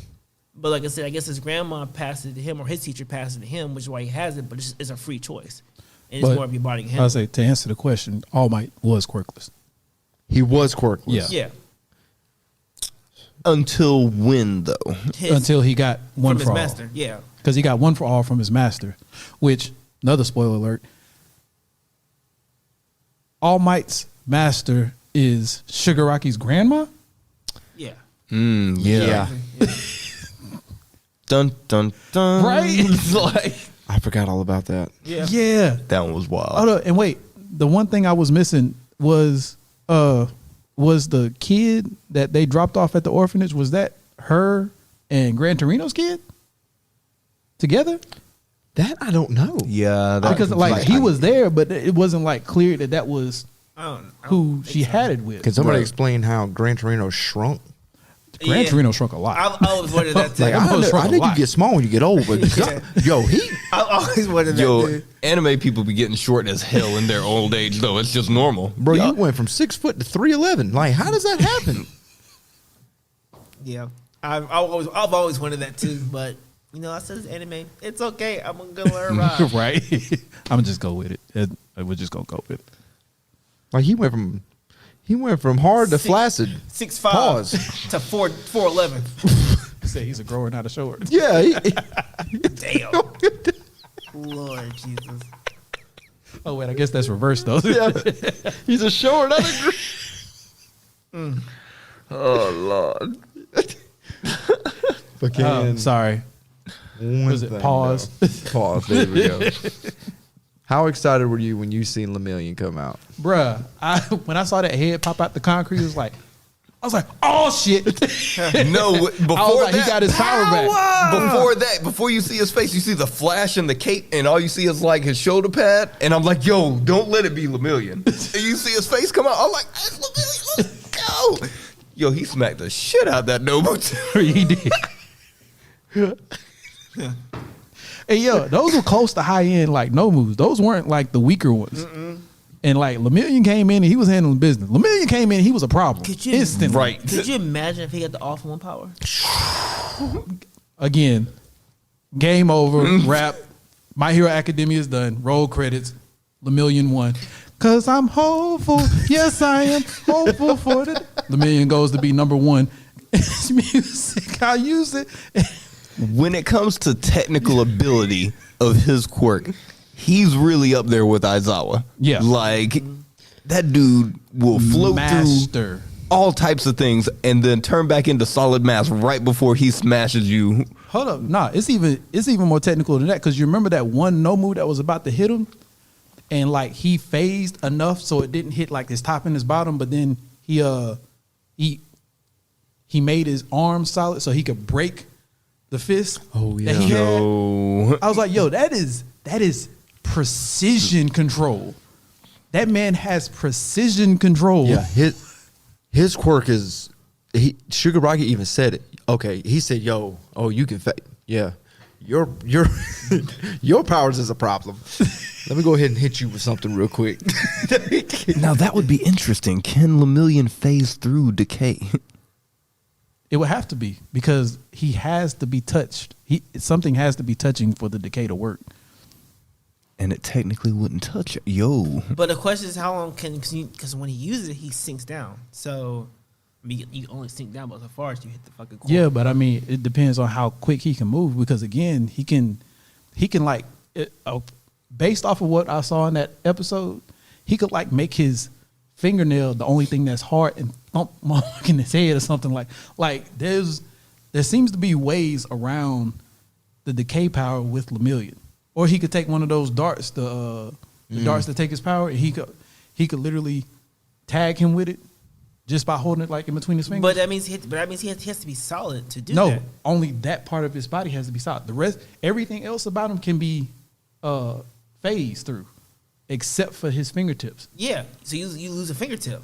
But like I said, I guess his grandma passed it to him or his teacher passed it to him, which is why he has it. But it's a free choice, and it's But more of your body can I handle. say to answer the question, All Might was quirkless. He was quirkless. Yeah. Yeah. Until when, though? Until he got one from his for all. master. Yeah. Because he got one for all from his master, which, another spoiler alert, All Might's master is Shigaraki's grandma? Yeah. Yeah. Dun, dun, dun. Right? Like, I forgot all about that. Yeah. Yeah. that one was wild. Hold up, and wait, the one thing I was missing was the kid that they dropped off at the orphanage. Was that her and Gran Torino's kid together? That I don't know. Yeah, Because like he was there, but it wasn't like clear that was I don't who think she so. had it with. Can somebody Right. explain how Gran Torino shrunk? Gran Yeah. Torino shrunk a lot. I always wanted that too. Like That mother shrunk I a think you lot. get small when you get old, but yo, he I always wanted that Yo, too. anime people be getting short as hell in their old age, though. It's just normal. bro, Yeah. you went from 6 foot to 3'11". Like, how does that happen? Yeah, I've always wanted that too. But you know, I said it's anime. It's okay. I'm gonna let her ride. Right? I'm gonna just go with it. We're just gonna go with it. Like he went from hard to flaccid. 6'5" Pause. to 4'11". Say he's a grower, not a shower. Yeah, Damn, Lord Jesus. Oh wait, I guess that's reversed though. yeah. He's a short. Not a Oh, Lord. but can Sorry. one Was it thing, pause? though. Pause. There we go. How excited were you when you seen Lemillion come out? Bruh, when I saw that head pop out the concrete, I was like, oh shit. No, before I was like, that, he got his power back. Before you see his face, you see the flash and the cape, and all you see is like his shoulder pad. And I'm like, yo, don't let it be Lemillion. And you see his face come out. I'm like, it's Lemillion, let's go. Yo, he smacked the shit out that Nobu. He did. Hey yo, those were close to high end like no moves. Those weren't like the weaker ones. And like Lemillion came in and he was handling business. Lemillion came in, he was a problem Could you instantly. Right. Could you imagine if he had the off one power? Again, game over. Rap. My Hero Academia is done. Roll credits. Lemillion won. Cause I'm hopeful. Yes, I am hopeful for the Lemillion goes to be number one. It's music. I use it. When it comes to technical ability of his quirk, he's really up there with Aizawa. Yeah. Like, that dude will float through Master. all types of things and then turn back into solid mass right before he smashes you. Hold up. Nah, it's even more technical than that because you remember that one no move that was about to hit him and like he phased enough so it didn't hit like his top and his bottom, but then he made his arm solid so he could break the fist. Oh, that he yeah. had. Oh, I was like, yo, that is precision control. That man has precision control. Yeah, his quirk is Sugar Rocket even said it. Okay, he said, "Yo, oh, you can yeah, your your powers is a problem. Let me go ahead and hit you with something real quick." now that would be interesting. Can Lemillion phase through decay? It would have to be because he has to be touched. Something has to be touching for the decay to work. And it technically wouldn't touch it. Yo. But the question is, how long because when he uses it, he sinks down. So I mean, you only sink down but so far as you hit the fucking core. Yeah, but I mean, it depends on how quick he can move because again, he can like based off of what I saw in that episode, he could like make his fingernail the only thing that's hard and thump motherfucker in his head or something like there seems to be ways around the decay power with Lemillion. Or he could take one of those darts, the darts that take his power, and he could literally tag him with it just by holding it like in between his fingers. But that means he has to be solid to do No, that. only that part of his body has to be solid. The rest, everything else about him can be phased through, except for his fingertips. Yeah, so you lose a fingertip.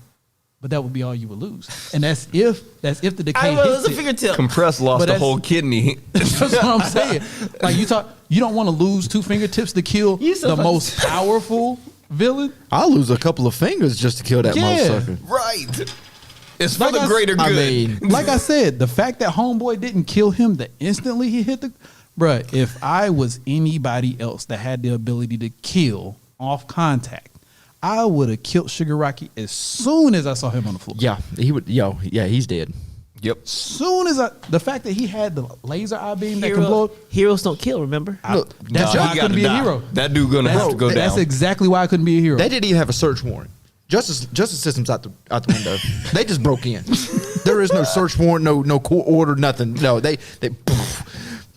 But that would be all you would lose, and that's if the decay I will hits lose a it. fingertip. Compress lost But a that's- whole kidney. That's what I'm saying. Like you don't want to lose 2 fingertips to kill You so the fucking- most powerful villain. I'll lose a couple of fingers just to kill that Yeah. motherfucker. Right. It's for Like the I- greater I good. mean, Like I said, the fact that Homeboy didn't kill him the instantly he hit the bruh, if I was anybody else that had the ability to kill off contact, I would have killed Sugar Rocky as soon as I saw him on the floor. Yeah, he would. Yo, yeah, he's dead. Yep. Soon as the fact that he had the laser eye beam that can blow, Heroes don't kill, remember? that's Nah, why he I gotta couldn't be die. a hero. That dude gonna have to go down. That's exactly why I couldn't be a hero. They didn't even have a search warrant. Justice system's out the window. They just broke in. There is no search warrant, no court order, nothing. No, they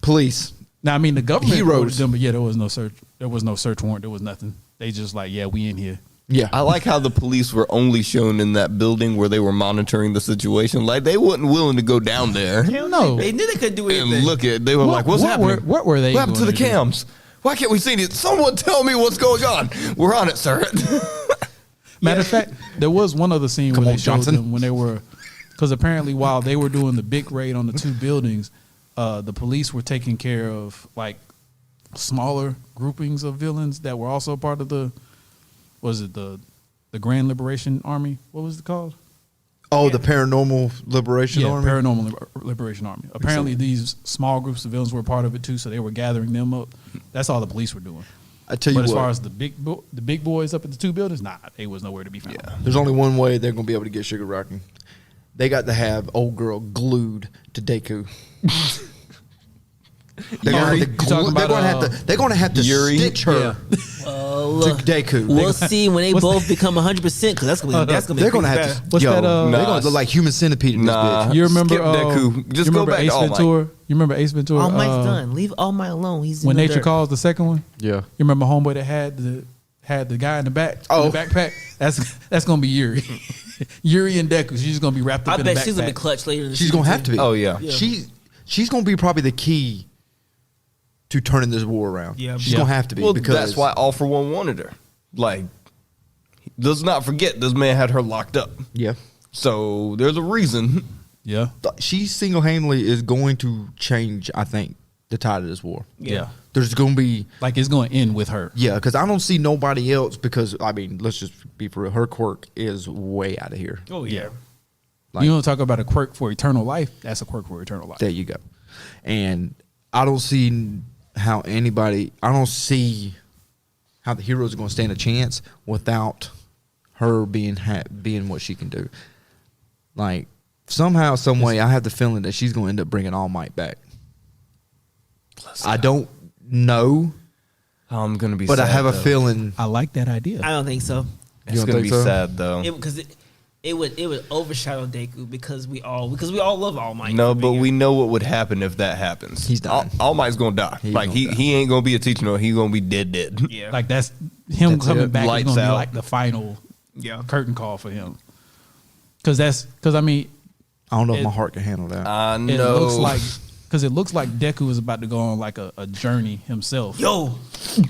police. Now I mean the government Heroes. ordered them, but yeah, there was no search. There was no search warrant. There was nothing. They just like, yeah, we in here. Yeah. I like how the police were only shown in that building where they were monitoring the situation. Like they wasn't willing to go down there No. They knew they couldn't do and anything. look at. They were like, "What's happening? What were they? What happened to the going do? cams? Why can't we see it? Someone tell me what's going on. We're on it, sir." Matter of fact, there was one other scene Come where on, they showed Johnson. them when they were, because apparently while they were doing the big raid on the 2 buildings, the police were taking care of like smaller groupings of villains that were also part of the Grand Liberation Army? What was it called? Oh, the Paranormal Liberation Army. Paranormal Liberation Army. Apparently, these small groups of villains were part of it too, so they were gathering them up. That's all the police were doing. I tell you But as what, far as the big boys up at the 2 buildings, nah, they was nowhere to be found. Yeah. there's only one way they're gonna be able to get Sugar Rocking. They got to have old girl glued to Deku. They're gonna Yuri? have to You glue- talking they're about, gonna have to Yuri? stitch her Well, to Deku. we'll see when they What's both become 100% because that's gonna be They're gonna pretty have bad. to. What's yo, that, they're Nah. gonna look like human centipede in this Nah. bitch. You remember Skip Deku. you Just go remember back to Ace All Might. Ventura? You remember Ace Ventura? All Might's done. Leave All Might alone. He's When in the Nature dirt. Calls, the second one. Yeah. You remember Homeboy that had the guy in the back, Oh. in the backpack? That's gonna be Yuri. Yuri and Deku. She's gonna be wrapped up I in the bet she's gonna be backpack. clutch later. in the She's season gonna have too. to be. Oh, yeah. Yeah. She's gonna be probably the key to turning this war around. Yeah. She's Yeah. gonna have to be Well, because that's why All for One wanted her. Like, let's not forget this man had her locked up. Yeah. So there's a reason. Yeah. She single handedly is going to change. I think the tide of this war. Yeah. There's gonna be Like it's gonna end with her. yeah, because I don't see nobody else. Because I mean, let's just be for real. Her quirk is way out of here. Oh yeah. Like- You don't talk about a quirk for eternal life. That's a quirk for eternal life. There you go. And I don't see how anybody. I don't see how the heroes are going to stand a chance without her being what she can do. Like somehow, some way, I have the feeling that she's going to end up bringing All Might back. I don't know, I'm gonna be. but sad, I have a though. feeling. I like that idea. I don't think so. It's You don't gonna think be so? sad though. Because it would overshadow Deku because we all love All Might. No, but we know what would happen if that happens. He's dying. All Might's gonna die. He's Like gonna die. he ain't gonna be a teacher. No, he gonna be dead. Yeah. Like that's him That's coming it. back Lights is gonna out. be like the final Yeah. curtain call for him. Because I mean, I don't know if It- my heart can handle that. I it know. looks like Deku is about to go on like a journey himself. Yo.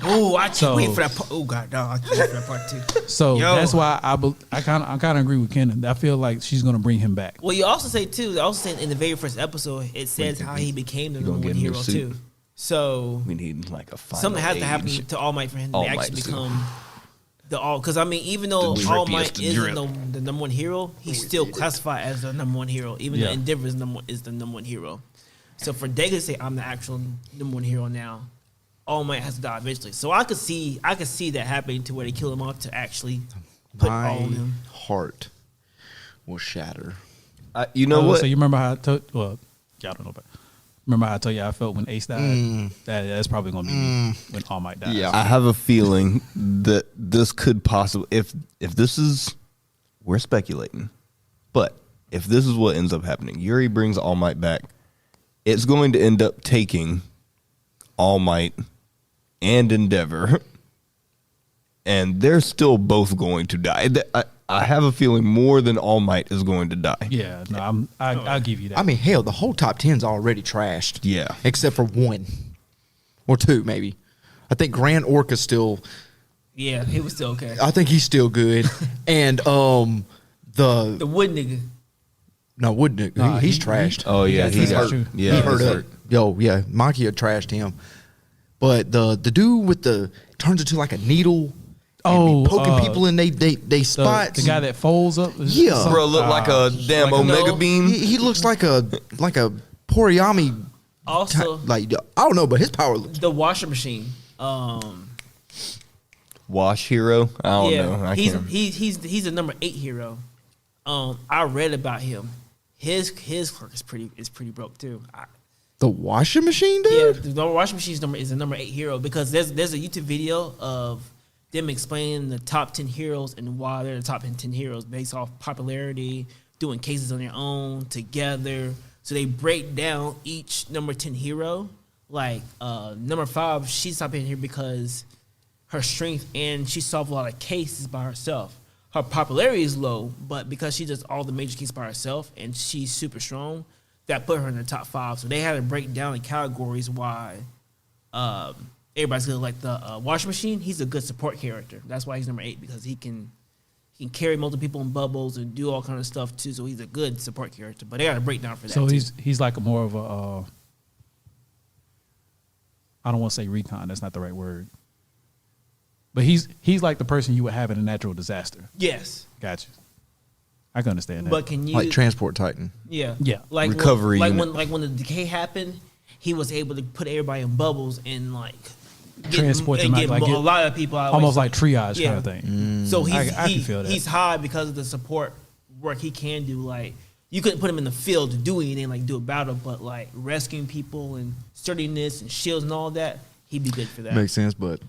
Oh, I can't So- wait for that part. Oh god, no, I can't wait for that part too. So Yo. that's why I kind of agree with Kenan. I feel like she's gonna bring him back. Well, you also say too. They also say in the very first episode, it says how he became the gonna number get one a new hero suit? too. So we need like a final something has to age. happen to All Might for him to All actually Might suit. become the all. Because I mean, even though The All drippiest Might is drip. the number one hero, he's still classified as the number one hero. Even Yeah. though Endeavor is the number one hero. So for Deku to say I'm the actual number one hero now, All Might has to die eventually. So I could see that happening to where they kill him off to actually put all My of him. heart will shatter. You know what? So you remember how I told? Well, y'all don't know, but remember how I told you I felt when Ace died? That's probably gonna be me when All Might dies. Yeah. I have a feeling that this could possibly, if this is, we're speculating, but if this is what ends up happening, Yuri brings All Might back, it's going to end up taking All Might and Endeavor, and they're still both going to die. I have a feeling more than All Might is going to die. Yeah, no, I'll give you that. I mean, hell, the whole top 10's already trashed. Yeah. Except for one or two, maybe. I think Grand Orca's still. Yeah, he was still okay. I think he's still good. And The the wood nigga. no Woodnick, Nah, he's he- trashed. Oh yeah, Yeah, he's that's hurt. true. Yeah, he hurt he's up. Yo, yeah, Makia trashed him. But the dude with the turns into like a needle. and be poking people in they spots. the guy that folds up. Yeah. Bro, look like a damn Like a Omega no. beam. he looks like a Poriyami. Also, Like I don't know, but his power looks. the washer machine. Wash hero. I don't Yeah, know. I he's can't. he's a number 8 hero. I read about him. His quirk is pretty broke too. The washing machine, Yeah, dude. the washing machine's number is a number 8 hero because there's a YouTube video of them explaining the top 10 heroes and why they're the top 10 heroes based off popularity, doing cases on their own together. So they break down each number 10 hero. Like number 5, she's top 10 here because her strength, and she solved a lot of cases by herself. Her popularity is low, but because she does all the major cases by herself and she's super strong, that put her in the top 5. So they had to break down the categories why everybody's gonna like the washing machine. He's a good support character. That's why he's number 8, because he can carry multiple people in bubbles and do all kind of stuff too. So he's a good support character. But they got to break down for that. So too. he's like a more of a I don't want to say recon. That's not the right word. But he's like the person you would have in a natural disaster. Yes. Gotcha. I can understand that. But can you Like Transport Titan. Yeah. Yeah. Like Recovery when, unit. when the decay happened, he was able to put everybody in bubbles and like Transport them out, like a get- lot of people out. almost like triage Yeah. kind of thing. So I can feel that. he's high because of the support work he can do. Like you couldn't put him in the field to do anything like do a battle, but like rescuing people and sturdiness and shields and all that, he'd be good for that. Makes sense, but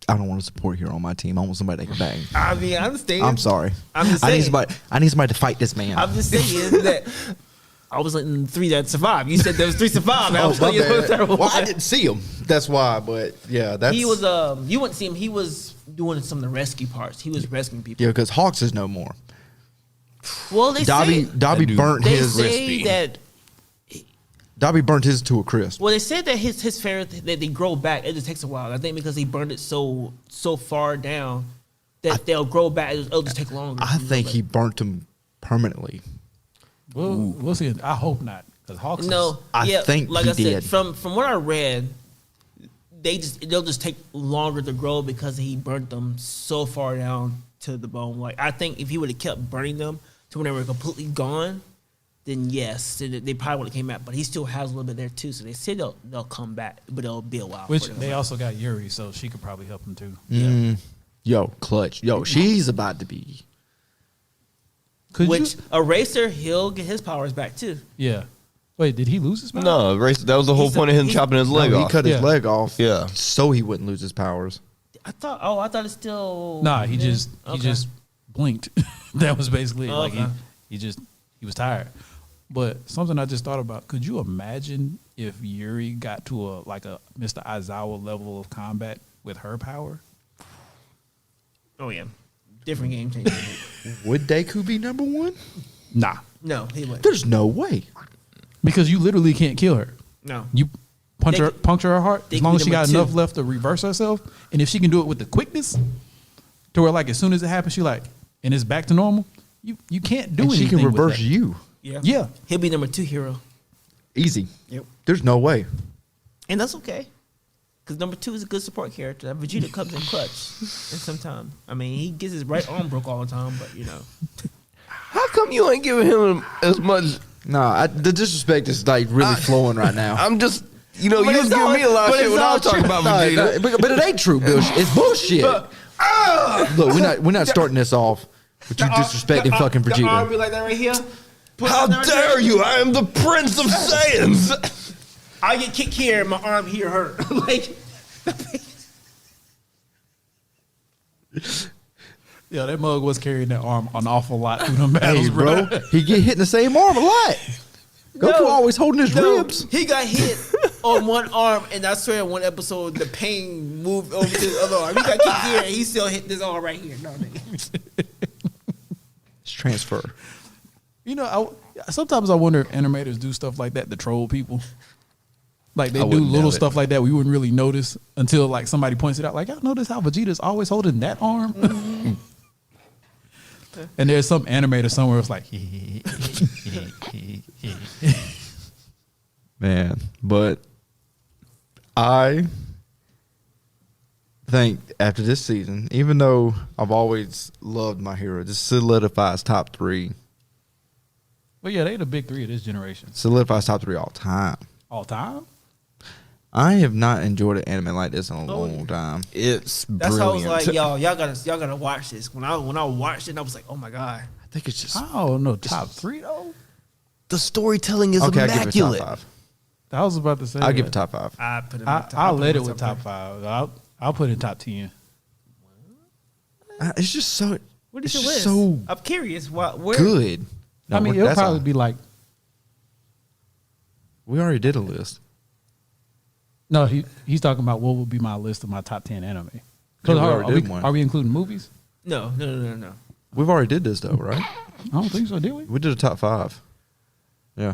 I don't want a support hero on my team. I want somebody that can bang. I mean, I understand. I'm sorry. I'm just I need saying. somebody to fight this man. I'm just saying that I was letting 3 that survive. You said there was 3 survive. I Oh, was my telling you bad. the terrible Well, I one. didn't see him. That's why. But yeah, that's He was you wouldn't see him. He was doing some of the rescue parts. He was rescuing people. yeah, because Hawks is no more. Well, they Dobby say burnt they his. say that. Dobby burnt his to a crisp. Well, they said that his ferret that they grow back. It just takes a while. I think because he burned it so far down that they'll grow back. It'll just take longer. I think he burnt him permanently. We'll see. I hope not, because Hawks. No, I yeah, think like he I said, did. from what I read, they'll just take longer to grow because he burnt them so far down to the bone. Like I think if he would have kept burning them to when they were completely gone, then yes, they probably would have came out. But he still has a little bit there too, so they say they'll come back, but it'll be a while. Which for them. they also got Yuri, so she could probably help him too. Yo, clutch. Yo, she's about to be. Could Which you? Eraser, he'll get his powers back too. Yeah. Wait, did he lose his power? No, race. That was the whole He's a- point of him he's- chopping his leg No, off. he cut his Yeah. leg off. Yeah. So he wouldn't lose his powers. I thought it's still. Nah, he Yeah. just Okay. blinked. That was basically it. Like Okay. he was tired. But something I just thought about, could you imagine if Yuri got to a Mr. Aizawa level of combat with her power? Oh yeah, different game changer. Would Deku be number 1? Nah. No, he wouldn't. There's no way. Because you literally can't kill her. No. You puncture her heart they as could long be as she got number enough 2. left to reverse herself. And if she can do it with the quickness to where as soon as it happens, she and it's back to normal, you can't do And anything she can with reverse that. you. Yeah. Yeah. He'll be number 2 hero. Easy. Yep. There's no way. And that's okay. Because number 2 is a good support character. Vegeta comes in clutch. And sometimes. I mean, he gets his right arm broke all the time, but you know. How come you ain't giving him as much? Nah, the disrespect is really flowing right now. I'm just, you know, But you was it's giving all- me a lot of but shit it's when I all was talking true. about No, Vegeta. but it ain't true, Bill. It's bullshit. Look, we're not starting this off with you disrespecting fucking The arm Vegeta. be like that right here. Put How it right dare there. you? I am the Prince of Saiyans. I get kicked here and my arm here hurt. Like, Yeah, that mug was carrying that arm an awful lot through them battles, Hey, bro, he get hit in the same arm a lot. Goku always holding his no, ribs. he got hit on one arm, and I swear, in one episode, the pain moved over to his other arm. He got kicked here, and he still hit this arm right here. No, nigga. It's transfer. You know, sometimes I wonder if animators do stuff like that to troll people. Like they I do wouldn't little doubt it. stuff like that we wouldn't really notice until somebody points it out. Like, y'all notice how Vegeta's always holding that arm? And there's some animator somewhere it's like, Man, but I think after this season, even though I've always loved my hero, this solidifies top 3. But yeah, they the big 3 of this generation. Solidifies top 3 all time. All time? I have not enjoyed an anime like this in a long time. It's That's how I was brilliant. like, y'all gotta watch this. When I watched it, I was like, oh my god. I think it's just I don't know. Top 3 though? the storytelling is okay. I'll give it immaculate. top 5. I was about to say. I'll give that. it top 5. I put it. I'll let it with top 5. I'll put it in top 10. It's just so. What is it's your just list? so I'm curious. Where? good. No, I mean, we're- it'll that's probably all- be like, We already did a list. Oh, No, he's talking about what would be my list of my top 10 anime. Yeah, we already did one. Are we including movies? No. We've already did this though, right? I don't think so, did we? We did a top 5. Yeah.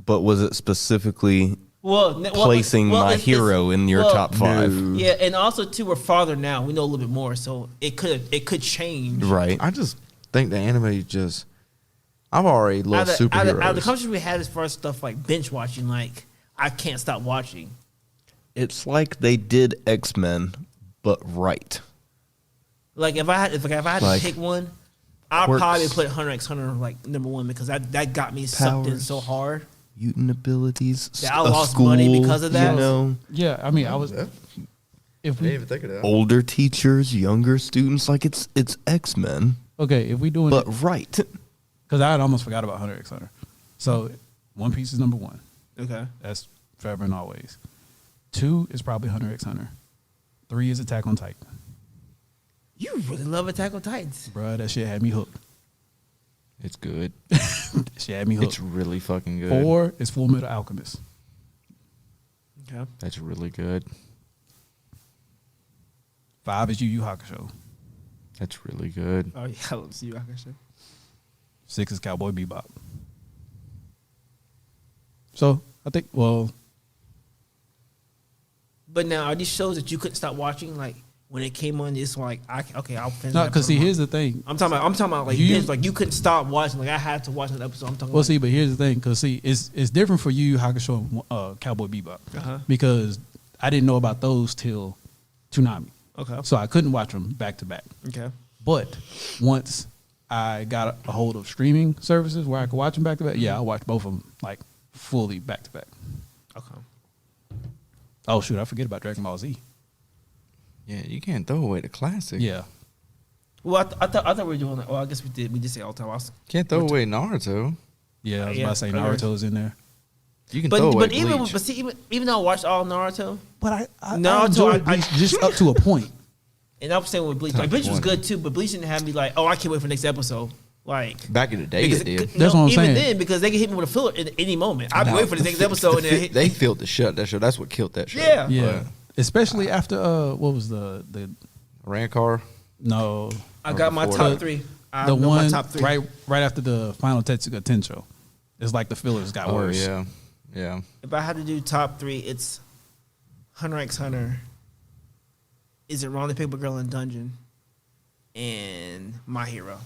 But was it specifically Well, placing My Hero in your top 5? No. Yeah, and also too, we're farther now. We know a little bit more, so it could change. Right. I just think the anime just. I've already loved Out of superheroes. the conversations we had as far as stuff like binge watching, like I can't stop watching. It's like they did X-Men, but right. Like if I had Like, to pick one, I'd works. probably put Hunter x Hunter like number one because that got me sucked in Powers. so hard. Mutant abilities. Yeah, I a lost school, money because of that. You know, Yeah, I mean, I was. Yeah. If I didn't we even think of that. older teachers, younger students. Like it's X-Men, okay, if we doing but it, right. because I had almost forgot about Hunter x Hunter. So, One Piece is number 1. Okay. That's forever and always. 2 is probably Hunter x Hunter. 3 is Attack on Titan. You really love Attack on Titans. Bruh, that shit had me hooked. It's good. That shit had me hooked. It's really fucking good. 4 is Full Metal Alchemist. Okay. That's really good. 5 is Yu Yu Hakusho. That's really good. Oh yeah, I love you. I can say. 6 is Cowboy Bebop. So, I think, well, But now, are these shows that you couldn't stop watching? Like when it came on, it's like I'll finish. no, that because see, for a here's month. the thing. I'm talking about like You- binge, like you couldn't stop watching. Like I had to watch an episode. I'm talking. Well, like, see, but here's the thing, because see, it's different for Yu Yu Hakusho and Cowboy Bebop Uh-huh. because I didn't know about those till Toonami, Okay. so I couldn't watch them back to back. Okay. But once I got a hold of streaming services where I could watch them back to back, yeah, I watched both of them like fully back to back. Okay. Oh shoot, I forget about Dragon Ball Z. Yeah, you can't throw away the classic. Yeah, Well, I thought we were doing that. Well, I guess we did. We did say all the time. I was, Can't throw away Naruto. yeah, I was Yeah, about to say okay. Naruto's in there. You can throw away but Bleach. even though I watched all Naruto, But I Naruto, enjoyed I- Bleach just up to a point. and I'm saying with Bleach, like Bleach was good too, but Bleach didn't have me like, oh, I can't wait for the next episode. Like Back in the day, because it did. That's what I'm even saying. then, because they can hit me with a filler at any moment. I'd No, wait for the next episode and then hit, they filled the shut that show. That's what killed that show. Yeah. Yeah, especially after what was the Rancor. no I got my before top that. three. I the know one my top three. right after the final Tetsuga Tensho. It's like the fillers got Oh worse. yeah, yeah. If I had to do top three, it's Hunter x Hunter. Is it Wrong to Paper Girl in Dungeon? And My Hero.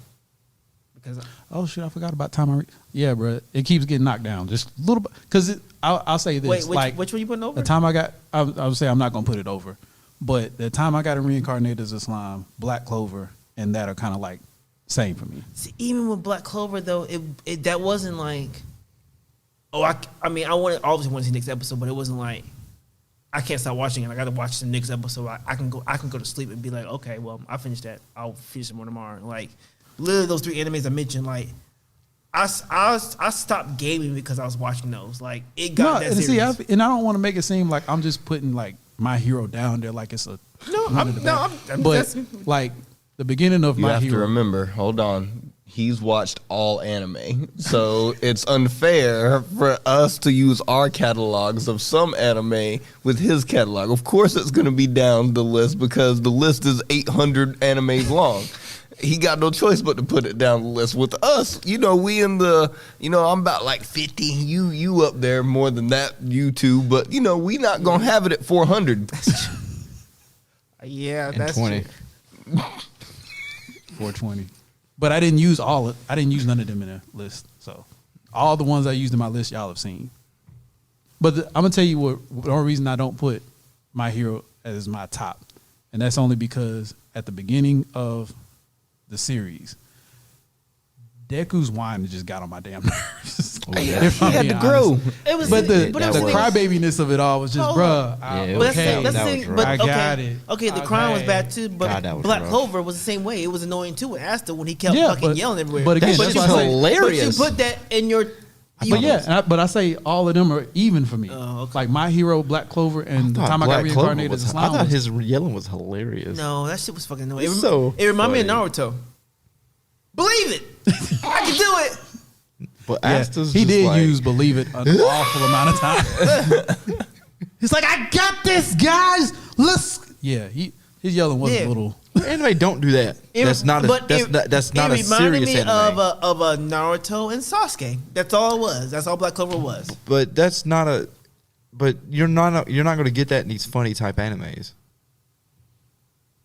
Because Oh shit, I forgot about time. Yeah, bro, it keeps getting knocked down just a little bit. Because I'll say this: wait, like which one you putting over? the time I got, I would say I'm not gonna put it over, but the time I got in Reincarnated as Islam, Black Clover, and that are kind of like same for me. See, even with Black Clover though, it that wasn't like. Oh, I mean, I obviously want to see the next episode, but it wasn't like I can't stop watching it. I got to watch the next episode. I can go to sleep and be like, okay, well, I finished that. I'll finish it more tomorrow. Like literally those three animes I mentioned, like I stopped gaming because I was watching those. Like it got that and serious. see, and I don't want to make it seem like I'm just putting like My Hero down there like it's a No, one of the best. I'm but that's- like the beginning of You My have to Hero. remember. Hold on. He's watched all anime, so it's unfair for us to use our catalogs of some anime with his catalog. Of course, it's going to be down the list because the list is 800 animes long. He got no choice but to put it down the list. With us, we in the, I'm about like 50. You up there more than that, you two. But we not gonna have it at 400. yeah, And that's 20. true. 420. But I didn't use none of them in the list. So all the ones I used in my list, y'all have seen. But I'm gonna tell you what. The only reason I don't put My Hero as my top, and that's only because at the beginning of the series, Deku's whine just got on my damn nerves. Oh, yeah. If I'm He had being to grow. honest. It was, But the it was crybabiness of it all was just, Hold bruh. Yeah, it But was- that's, okay, that's that the was thing. rough. But I okay, got it. okay, the crime was Okay. bad too. But God, that was Black rough. Clover was the same way. It was annoying too with Asta when he kept Yeah, fucking but- yelling everywhere. but again, you that's put- what I'm saying. Hilarious. But you put that in your. But yeah, but I say all of them are even for me. Oh, okay. Like My Hero, Black Clover, and the time I got Black Clover reincarnated as I Islam. thought was- his yelling was hilarious. No, that shit was fucking annoying. It's so it reminded me funny. of Naruto. Believe it, I can do it. But Yeah, Asta's he just did like, use "Believe It" an awful amount of time. He's like, I got this, guys. Let's. Yeah, his yelling was Yeah. a little. Anime don't do that. That's not a It reminded serious me anime. of a Naruto and Sasuke. That's all it was. That's all Black Clover was. But that's not a. But you're not going to get that in these funny type animes.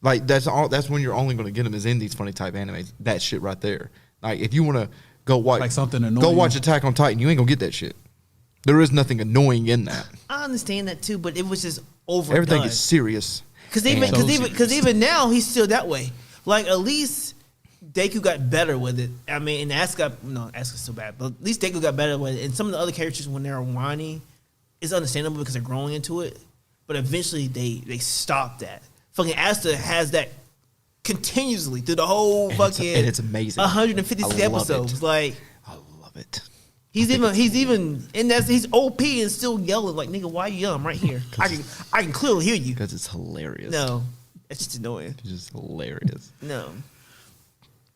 Like that's when you're only going to get them is in these funny type animes. That shit right there. Like if you want to go watch Like something go annoying. watch Attack on Titan, you ain't gonna get that shit. There is nothing annoying in that. I understand that too, but it was just overdone. Everything is serious. Because And- even now he's still that way. Like at least Deku got better with it. I mean, and Asuka's still bad, but at least Deku got better with it. And some of the other characters when they're whiny, it's understandable because they're growing into it. But eventually they stop that. Fucking Asta has that continuously through the whole fucking and it's amazing. 156 I love episodes. it. Like I love it. he's even and he's OP and still yelling like, nigga, why you yelling? I'm right here. I can clearly hear you. Because it's hilarious. No, it's just annoying. It's just hilarious. No.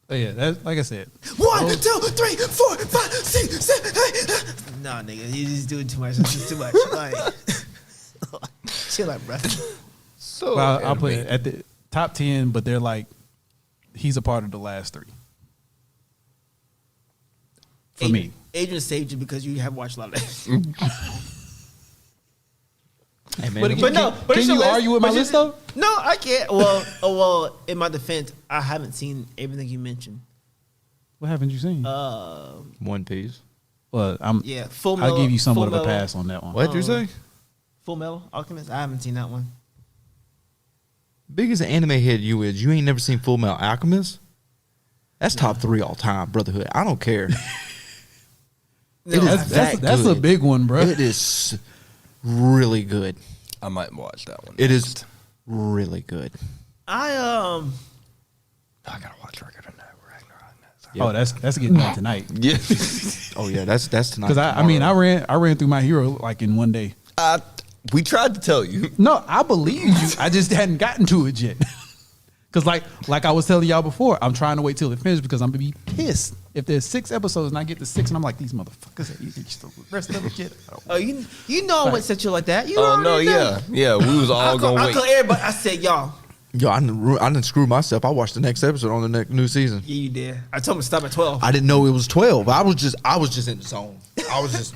But yeah, that's like I said. 1, 2, 3, 4, 5, 6, 7, 8. Nah, nigga, he's doing too much. This is too much. Like, chill out, bro. So Well, I'll put it at the top 10, but they're like, he's a part of the last 3 for me. Adrian saved you because you have watched a lot of that. Hey, man, But But no, but can it's you your list. argue with my But list though? No, I can't. Well, in my defense, I haven't seen everything you mentioned. What haven't you seen? One Piece. Well, Yeah, Full I'll Metal. give you somewhat Full of a Metal- pass on that one. What'd you say? Full Metal Alchemist. I haven't seen that one. Big as an anime head you is, you ain't never seen Full Metal Alchemist? That's top 3 all time, Brotherhood. I don't care. No, It is I- that That's a good. big one, bro. It is really good. I might watch that one. It is really good. I I gotta watch Record of Ragnarok. Oh, that's getting done tonight. Yeah. Oh yeah, that's tonight. Because I mean, I ran through My Hero like in one day. We tried to tell you. No, I believe you. I just hadn't gotten to it yet. Because like I was telling y'all before, I'm trying to wait till it finishes because I'm gonna be pissed if there's 6 episodes and I get to 6 and I'm like, these motherfuckers are eating the rest of the shit. Oh, you know I wouldn't set you like that. You Oh no, already know. yeah. We was all I gonna wait. call everybody. I said, y'all. Yo, I didn't screw myself. I watched the next episode on the new season. Yeah, you did. I told him to stop at 12. I didn't know it was 12. I was just in the zone. I was just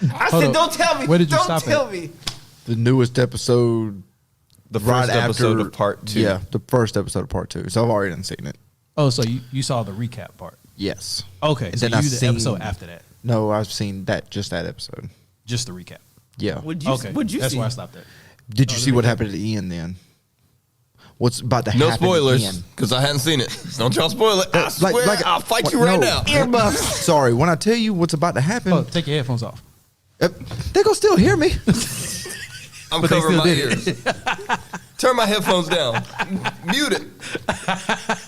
I Hold said, up. don't tell me. Where did you don't stop tell at? me. the newest episode. The first episode of part 2. Yeah, the first episode of part 2. So I've already done seen it. Oh, so you saw the recap part. Yes. Okay, And so then you I've the seen- episode after that. No, I've seen just that episode. Just the recap. Yeah. What'd you, Okay. what'd you That's see? where I stopped at. Did you see what happened at the end then? What's about to No happen spoilers, at the end? because I hadn't seen it. Don't y'all spoil it. I swear, I'll fight you right now. Earmuffs. Sorry, when I tell you what's about to happen, Oh, take your headphones off. they gonna still hear me. I'm But they covering my still did ears. Turn my headphones down. Mute it.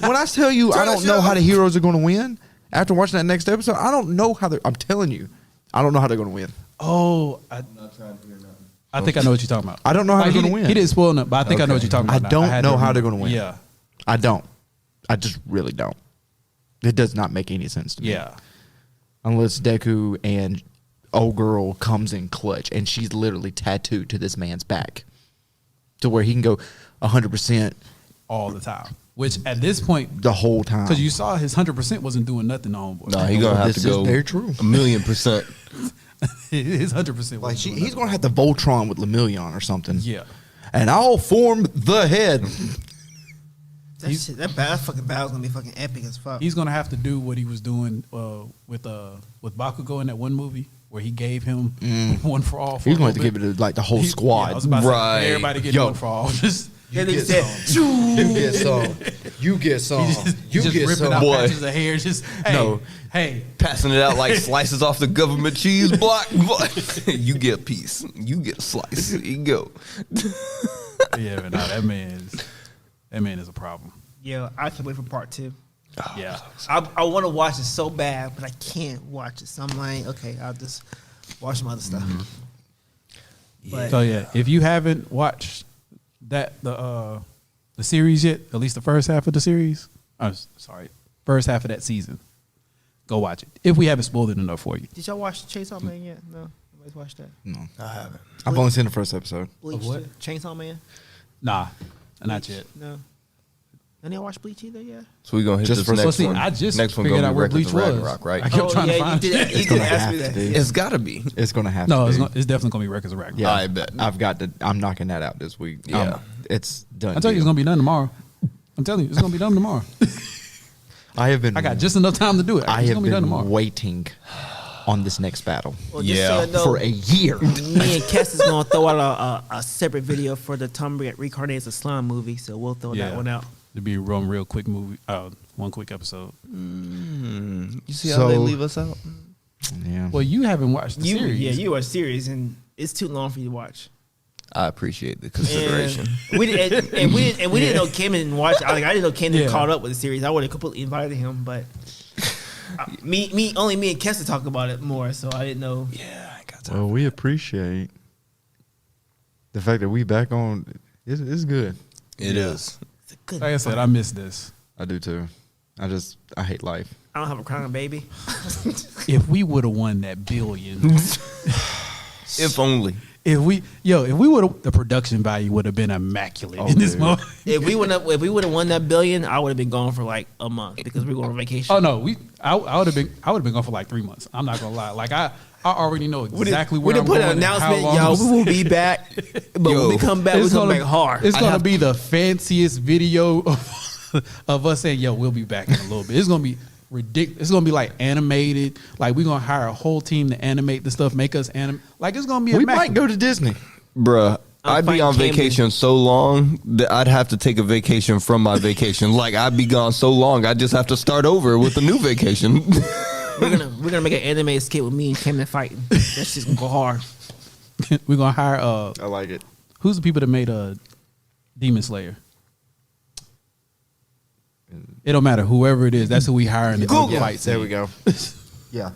When I tell you, I Turn that don't shit know how off. the heroes are gonna win. After watching that next episode, I don't know how they're. I'm telling you, I don't know how they're gonna win. Oh, I think I know what you're talking about. I don't know how Like, they're he gonna didn't- win. He didn't spoil it, but I think I know what you're talking I about. now. don't had know to how they're remember. gonna win. Yeah, I don't. I just really don't. It does not make any sense to me. yeah. Unless Deku and old girl comes in clutch and she's literally tattooed to this man's back, to where he can go 100% All the time. Which at this point, the whole time. because you saw his 100% wasn't doing nothing to homeboy. No, he's gonna have This to is go very true. 1,000,000%. His 100% Like wasn't doing he's nothing. gonna have to Voltron with Lemillion or something. Yeah. And I'll form the head. That fucking battle's gonna be fucking epic as fuck. He's gonna have to do what he was doing with Bakugo in that one movie where he gave him one for all. For He's a going to little give bit. it to like the whole Yeah, I squad. was about to Right. say, everybody getting Yo. one for all. Just That nigga said, you get some. You get some. he just ripping out Boy. patches of hair. Just hey, No. hey. Passing it out like slices off the government cheese block. You get a piece. You get a slice. There you go. Yeah, but no, that man is a problem. yo, I can't wait for part 2. Yeah. I want to watch it so bad, but I can't watch it. So I'm like, okay, I'll just watch some other stuff. But So yeah, if you haven't watched the series yet, at least the first half of the series, first half of that season, go watch it. If we haven't spoiled it enough for you. did y'all watch Chainsaw Man yet? No. Anybody's watched that? No, I haven't. I've only seen the first episode. Bleach. what? Chainsaw Man. Nah, not yet. No. None of y'all watch Bleach either? Yeah. So we're gonna hit Just this for- next Well, see, one. I just next one figured gonna out be where Records Bleach of was. Ragnarok, right? I kept trying to find you it. did gonna ask me have that. to be. It's gotta be. It's gonna have No, to. it's, be. it's definitely gonna be Records of Ragnarok. Yeah, I bet. I've got to. I'm knocking that out this week. Yeah. It's done. I tell you, it's deal. gonna be done tomorrow. I'm telling you, it's gonna be done tomorrow. I have been. I got just enough time to do it. I It's have gonna be done been tomorrow. waiting on this next battle Well, just Yeah. so you know, for a year. me and Kess is gonna throw out a separate video for the Tom Reincarnated as a Slime movie, so we'll throw that one out. It'd be one real quick movie. One quick episode. You see how So- they leave us out? Yeah. Well, you haven't watched the You, series. yeah, you are serious, and it's too long for you to watch. I appreciate the And consideration. we didn't, and we didn't know Cam didn't watch. I didn't know Cam didn't Yeah. caught up with the series. I would have completely invited him, but only me and Kess talk about it more, so I didn't know. Yeah, I got time. Well, we appreciate the fact that we back on. It's good. It is. It's a good. Like I said, I missed this. I do too. I hate life. I don't have a crying baby. If we would have won that billion, If only. if we would, the production value would have been immaculate Oh, in this dude. moment. If we would have won that billion, I would have been gone for like a month because we're going on vacation. Oh no, I would have been gone for like 3 months. I'm not gonna lie. Like I already know exactly we where didn't I'm put going an and how announcement, long y'all. it's- We will be back, but when we come back, we're coming back hard. It's gonna be the fanciest video of us saying, "Yo, we'll be back in a little bit." It's gonna be ridiculous. It's gonna be like animated. Like we're gonna hire a whole team to animate the stuff, make us animate. Like it's gonna be. We might immaculate. go to Disney. Bruh, I'm I'd be fighting on Camden. vacation so long that I'd have to take a vacation from my vacation. Like I'd be gone so long, I just have to start over with a new vacation. We're gonna make an anime skit with me and Camden fighting. That's just gonna go hard. We're gonna hire. I like it. Who's the people that made Demon Slayer? It don't matter. Whoever it is, that's who we hire in the Google. fight. There scene. we go. Yeah.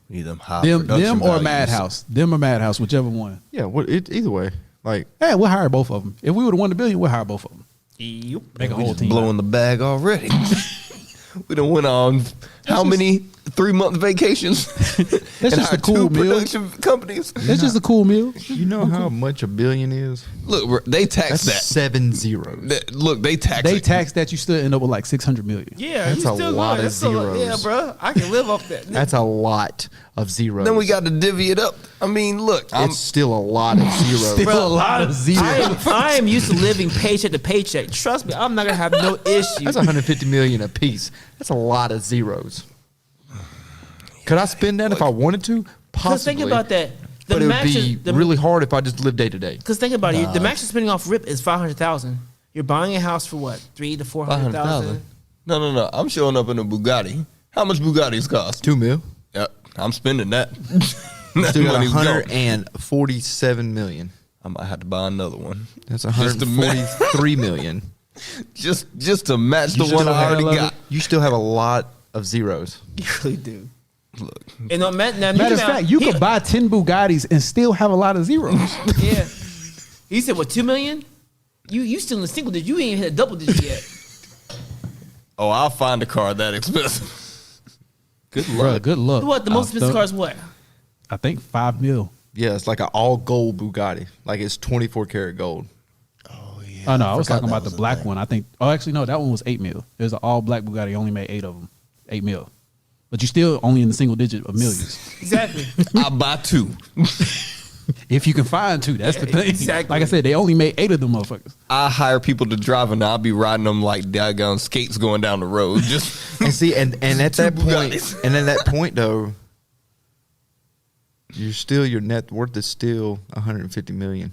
Need them high Them production or values. Madhouse. Them or Madhouse, whichever one. Yeah. What? Either way. Like. Hey, we'll hire both of them. If we would have won the billion, we'll hire both of them. Yep. Make a We whole just team. blowing the bag already. We done went on how many 3-month vacations? That's and just a hired cool 2 meal. production companies. It's just a cool meal. You know how much a billion is? Look, they tax That's that. 7 zeros. Look, they tax They it. tax that, you still end up with like 600 million. Yeah, That's you a still lot good. of That's still- zeros. Yeah, bro, I can live off that. That's a lot of zeros. Then we got to divvy it up. I mean, look, It's still a lot of zeros. Still a lot of zeros. I am used to living paycheck to paycheck. Trust me, I'm not gonna have no issue. That's 150 million a piece. That's a lot of zeros. Could I spend that if I wanted to? Because Possibly. think about that. The But it would max be is, the, really hard if I just lived day to day. Because think about it, the max you're spending off RIP is 500,000. You're buying a house for what, 300,000 to 400,000? No. I'm showing up in a Bugatti. How much Bugattis cost? 2 mil. Yep, I'm spending that. That Still got money's gone. 147 million. I might have to buy another one. That's Just to ma- 143 million. Just to match the You one still I have- already got. You still have a lot of zeros. You really do. Look, And no, Matter of fact, you could buy 10 Bugattis and still have a lot of zeros. Yeah. You said, what, 2 million? You still in the single digit. You ain't even hit a double digit yet. oh, I'll find a car that expensive. Good Bruh, luck. good luck. What, the most expensive car is what? I think 5 mil. Yeah, it's like an all gold Bugatti. Like it's 24 karat gold. Oh no, I was forgot talking that about was the a black thing. one. I think. Oh, actually, no, that one was 8 mil. It was an all black Bugatti. Only made 8 of them. 8 mil. But you still only in the single digit of millions. Exactly. I'll buy 2. If you can find 2, that's the thing. Exactly. Like I said, they only made 8 of them motherfuckers. I hire people to drive and I'll be riding them like daggone skates going down the road. Just And see, and at that Two point, Bugattis. and at that point though, your net worth is still 150 million.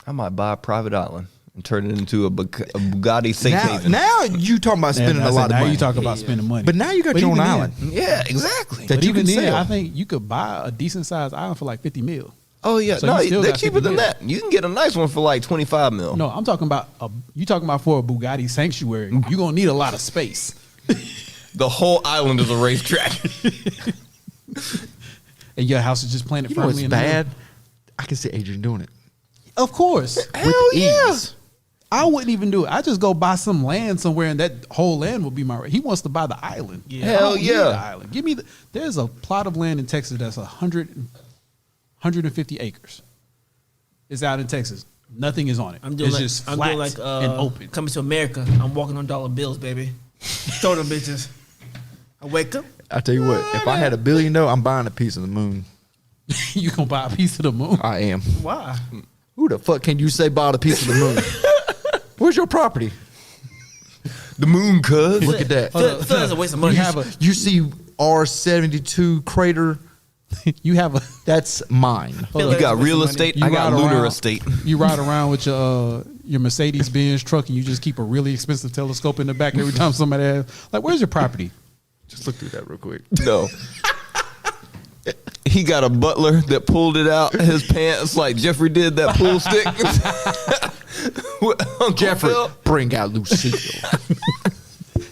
I might buy a private island and turn it into a Bugatti safe haven. Now you talking about spending And I a said, lot of now money. you talk about spending money. But now you got But your own even island. then- Yeah, exactly. That But you even can then, sell. I think you could buy a decent sized island for like 50 mil. Oh yeah, So no, you still they're got cheaper 50 than mil. that. You can get a nice one for like 25 mil. No, I'm talking about you talking about for a Bugatti sanctuary. You're gonna need a lot of space. The whole island is a racetrack. And your house is just planted You know what's firmly in the middle. bad? I can see Adrian doing it. Of course. Hell yeah. Ease. I wouldn't even do it. I just go buy some land somewhere, and that whole land will be my. He wants to buy the island. Yeah. I Hell don't need yeah. the island. Give me. There's a plot of land in Texas that's 150 acres. It's out in Texas. Nothing is on it. I'm doing it's like just I'm flat doing like and open. Coming to America. I'm walking on dollar bills, baby. Throw them bitches. I wake up. I tell you what, if I had $1 billion, though, I'm buying a piece of the moon. You gonna buy a piece of the moon? I am. Why? Who the fuck can you say bought a piece of the moon? Where's your property? The moon, cuz. Look at that. Feel that's a waste of money. You have a You see R72 crater? you have a That's mine. Feel You got that's a real waste of money. estate. I got ride lunar around- estate. You ride around with your Mercedes Benz truck and you just keep a really expensive telescope in the back every time somebody asks, like, where's your property? Just look through that real quick. No. He got a butler that pulled it out his pants like Jeffrey did that pool stick. Uncle Jeffrey, Phil. bring out Lucille.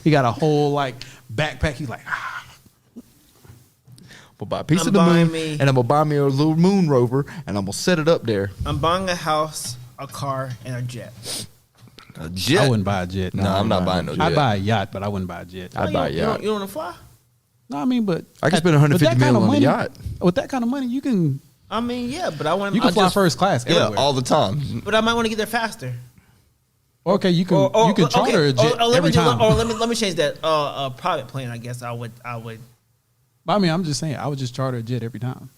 He got a whole like backpack. He's like, We'll buy a piece I'm of the buying moon, me- and I'm gonna buy me a little moon rover, and I'm gonna set it up there. I'm buying a house, a car, and a jet. A jet. I wouldn't buy a jet. No, I'm not buying no I'd jet. buy a yacht, but I wouldn't buy a jet. I'd buy a yacht. You don't want to fly? No, I mean, but I can spend with 150 that kind million of on a money- yacht. With that kind of money, you can I mean, yeah, but I want. you can I fly just- first class Yeah, everywhere. all the time. But I might want to get there faster. Okay, you can you can charter a jet let every me do, time. Or let me change that. A private plane. I guess I would. I mean, I'm just saying, I would just charter a jet every time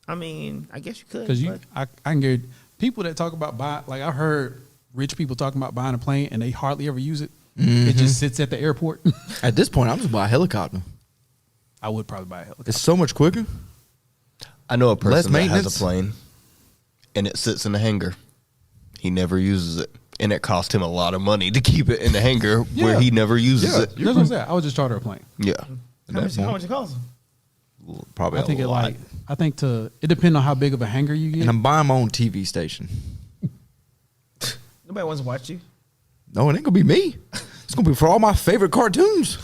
I mean, I guess you could. because but- I can get people that talk about buy. Like I've heard rich people talking about buying a plane and they hardly ever use it. It just sits at the airport. At this point, I'm just buying a helicopter. I would probably buy a helicopter. It's so much quicker. I know a Less person that has maintenance. a plane, and it sits in a hangar. He never uses it, and it cost him a lot of money to keep it in the hangar where Yeah. he never uses Yeah. it. That's what I'm saying. I would just charter a plane. Yeah, how much it costs? Probably I think a it lot. like I think it depends on how big of a hangar you get. And I'm buying my own TV station. Nobody wants to watch you. No, it ain't gonna be me. It's gonna be for all my favorite cartoons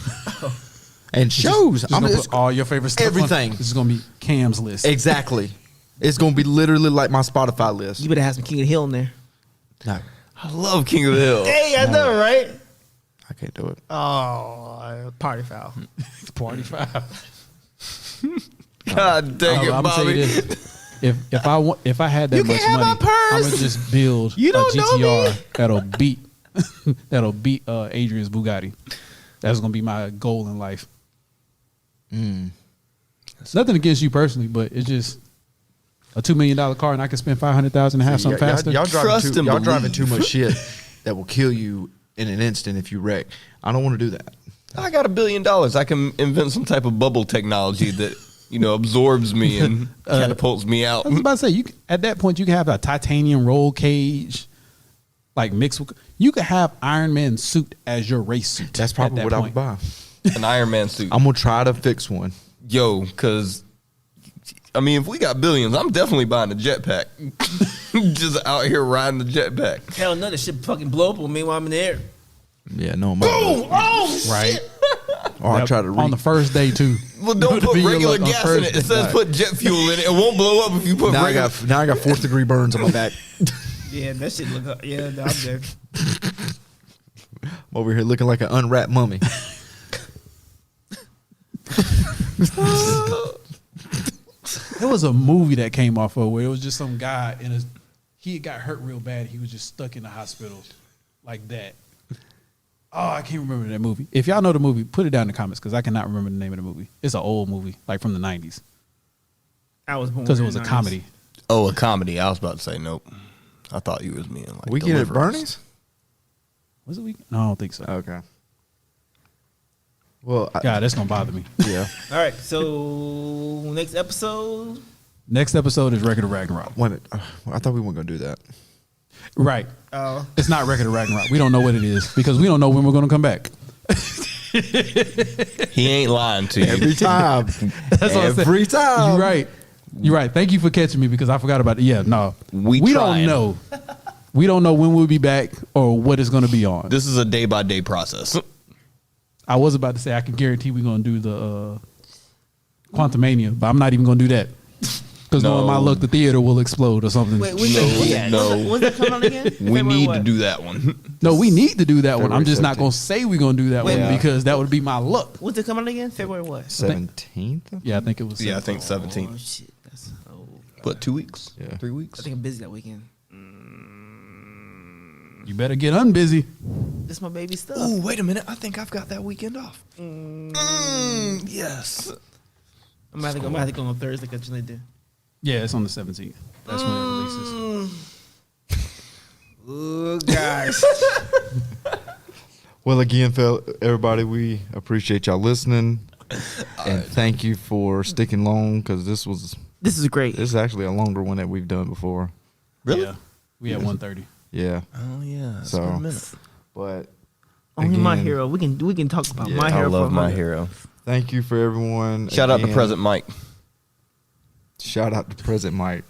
and shows. Just I'm gonna just put all your favorite stuff. everything. This is gonna be Cam's list. exactly. It's gonna be literally like my Spotify list. You better have some King of the Hill in there. No, I love King of the Hill. Hey, I know, right? I can't do it. Oh, party foul. Party five. God dang it, I'm gonna tell you Bobby. this: if I had that You much can't have money, my purse. I'm gonna just build You a don't know GTR me. that'll beat Adrian's Bugatti. That's gonna be my goal in life. It's nothing against you personally, but it's just a $2 million car, and I can spend $500,000 and have something faster. Y'all Trust driving, and y'all driving too believe. much shit that will kill you in an instant if you wreck. I don't want to do that. I got $1 billion. I can invent some type of bubble technology that absorbs me and catapults me out. I was about to say, at that point, you can have a titanium roll cage, like mixed with. You could have Iron Man suit as your race suit. That's probably at what that I would point. buy. An Iron Man suit. I'm gonna try to fix one. Yo, because I mean, if we got billions, I'm definitely buying a jetpack. Just out here riding the jetpack. Hell no, this shit fucking blow up on me while I'm in the air. Yeah, no. Boom! Oh, Right. shit. Or I try to on the first day too. Well, don't To put be your regular luck on gas in it. It first says day. put jet fuel in it. It won't blow up if you put now regular. I got 4th degree burns on my back. Yeah, that shit look up. Yeah, I'm there. I'm over here looking like an unwrapped mummy. There was a movie that came off of where it was just some guy he got hurt real bad. He was just stuck in the hospital like that. Oh, I can't remember that movie. If y'all know the movie, put it down in the comments because I cannot remember the name of the movie. It's an old movie, like from the 90s, I was born because it in was a the 90s. comedy. Oh, a comedy. I was about to say nope. I thought you was meaning like We get it at Deliverance. Bernie's? Was it week? No, I don't think so. Okay. Well, God, that's gonna bother me. yeah. All right, so next episode. Next episode is Record of Ragnarok. Wait a minute. I thought we weren't gonna do that. Right. Oh, It's not Record of Ragnarok. We don't know what it is because we don't know when we're gonna come back. He ain't lying to you. Every time. That's what I said. Every time. You're right. You're right. Thank you for catching me because I forgot about it. Yeah, no. We don't trying. know. We don't know when we'll be back or what it's going to be on. This is a day by day process. I was about to say I can guarantee we're going to do the Quantumania, but I'm not even going to do that. Because knowing my luck, the theater will explode or something. Wait, when's that? no. When's that coming out again? We February need what? to do that one. No, we need to do that one. I'm February just not 17th. going to say we're going to do that Wait, one yeah. because that would be my luck. When's it coming out again? February what? 17th. Yeah, I think it was. Yeah, I think Oh 17. shit, that's What, 2 weeks? Yeah. 3 weeks? I think I'm busy that weekend. You better get unbusy. This my baby stuff. Oh, wait a minute. I think I've got that weekend off. Yes. I'm gonna have to go on Thursday because they do. Yeah, it's on the 17th. That's when it releases. Ooh, guys. Well, again, everybody, we appreciate y'all listening, and thank you for sticking long because this This is great. is actually a longer one that we've done before. Really? Yeah. We had 1:30. Yeah, Oh, yeah. It's So- been a minute. but Only My again, Hero. We can talk about Yeah, My I Hero. I love for a My moment. Hero. Thank you for everyone. Shout out to Again, President Mike. Shout out to President Mike.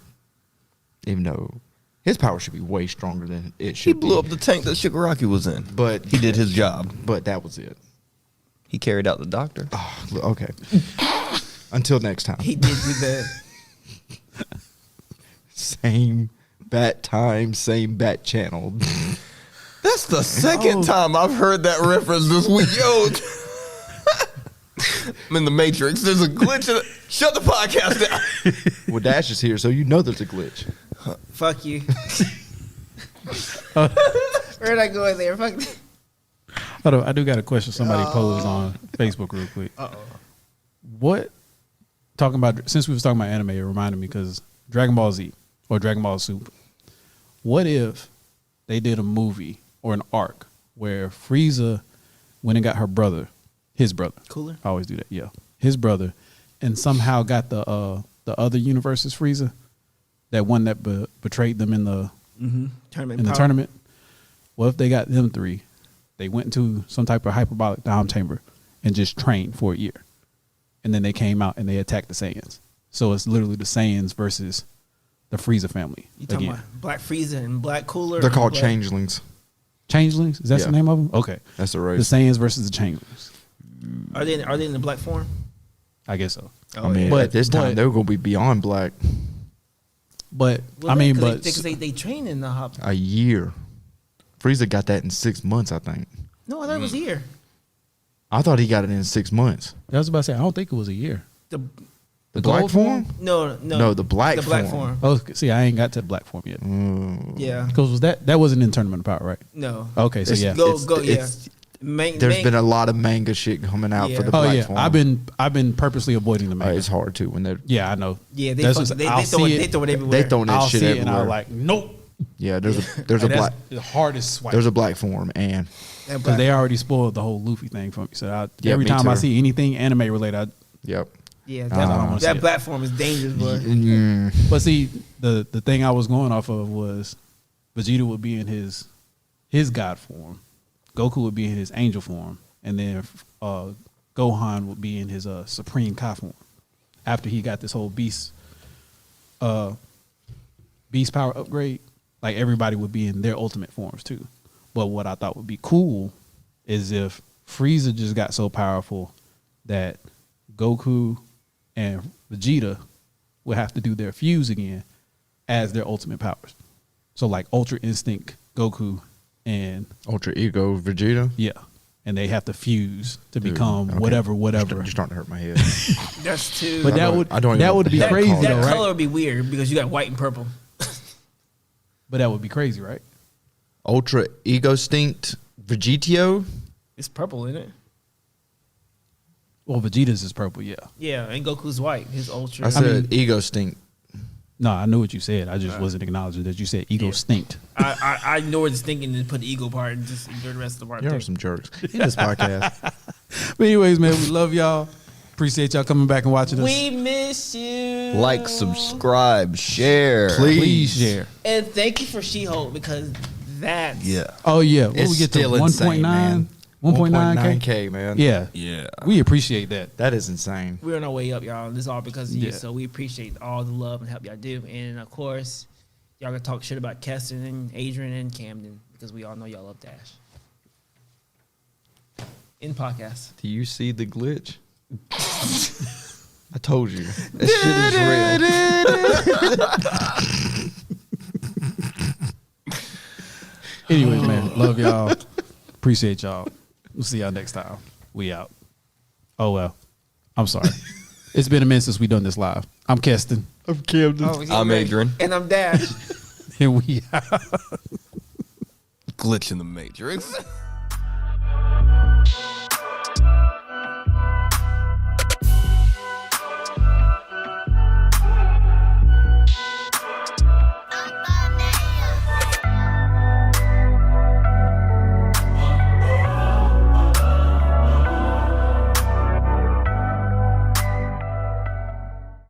Even though his power should be way stronger than it should. He blew be. up the tank that Shigaraki was in. But He did his job. But that was it. He carried out the doctor. Okay. Until next time. He did do that. Same bat time, same bat channel. That's the second time I've heard that reference this week. Yo, I'm in the Matrix. There's a glitch. Shut the podcast down. Well, Dash is here, so you know there's a glitch. Fuck you. Where'd I go there? Fuck. Hold on, I do got a question somebody posed on Facebook real quick. What, talking about, since we was talking about anime, it reminded me because Dragon Ball Z or Dragon Ball Super, what if they did a movie or an arc where Frieza went and got her brother, his brother. Cooler? I always do that, yeah. His brother, and somehow got the other universe's Frieza, that one that betrayed them in the Tournament. in the power. tournament. What if they got them three? They went into some type of hyperbolic time chamber and just trained for a year, and then they came out and they attacked the Saiyans. So it's literally the Saiyans versus the Frieza family. You talking again. about Black Frieza and Black Cooler? They're called Black- changelings. Changelings? Is that Yeah. the name of them? Okay, That's the the race. Saiyans versus the Changelings. Are they in the black form? I guess so. I mean, But- at this time, but- they're going to be beyond black. But Well, I mean, because they train in the hop. A year. Frieza got that in 6 months, I think. No, I thought it was here. I thought he got it in 6 months. I was about to say I don't think it was a year. The The gold black form? no, No, the black the black form. form. Oh, see, I ain't got to the black form yet. Yeah. Because was that wasn't in Tournament of Power, right? No. Okay, so It's- yeah. Go. Yeah. it's- Main, There's been a lot of manga shit coming out Yeah. for the Oh black yeah, form. I've been purposely avoiding the manga. It's hard too when they're Yeah, I know. yeah. They That's fuck, just- they I'll throw see it. it. They throw it everywhere. they throwing that I'll shit see it and everywhere. I'm like, nope. Yeah, there's a And black that's the hardest swipe. there's a black form and That Because black- they already spoiled the whole Luffy thing for me. So Yeah, every me time I too. see anything anime related, yep. yeah, I don't wanna that, see that it. platform is dangerous, bro. but see the thing I was going off of was Vegeta would be in his god form, Goku would be in his angel form, and then Gohan would be in his supreme Kai form. After he got this whole beast power upgrade, like everybody would be in their ultimate forms too. But what I thought would be cool is if Frieza just got so powerful that Goku and Vegeta would have to do their fuse again as their ultimate powers. So like Ultra Instinct Goku and Ultra Ego Vegeta. yeah, and they have to fuse to Dude, become okay. whatever. You're starting to hurt my head. That's too. But I that don't- would I don't even that know would what be the heck crazy called though, that right? color would be weird because you got white and purple. But that would be crazy, right? Ultra Ego Stinct Vegetio. It's purple, isn't it? Well, Vegeta's is purple, yeah. Yeah, and Goku's white. His ultra. I said mean- Ego Stinct. No, I knew what you said. I just wasn't acknowledging that you said ego Yeah. stinked. I ignored the thinking and put the ego part and just enjoy the rest of the part. You too. are some jerks in this podcast. But anyways, man, we love y'all. Appreciate y'all coming back and watching us. We miss you. Like, subscribe, share. Please share. And thank you for She-Hulk because that's Yeah. Oh yeah, what It's we get to still 1.9, insane, man. 1.9K. 1.9K, man. Yeah, Yeah. we appreciate that. That is insane. We're on our way up, y'all. This is all because of you. Yeah. So we appreciate all the love and help y'all do. And of course, y'all gonna talk shit about Keston and Adrian and Camden because we all know y'all love Dash. In podcast. Do you see the glitch? I told you. That shit is real. Anyways, man, love y'all. Appreciate y'all. We'll see y'all next time. We out. Oh well. I'm sorry. It's been a minute since we done this live. I'm Keston. I'm Camden. Oh, I'm Adrian. And I'm Dash. And we out. Glitch in the Matrix.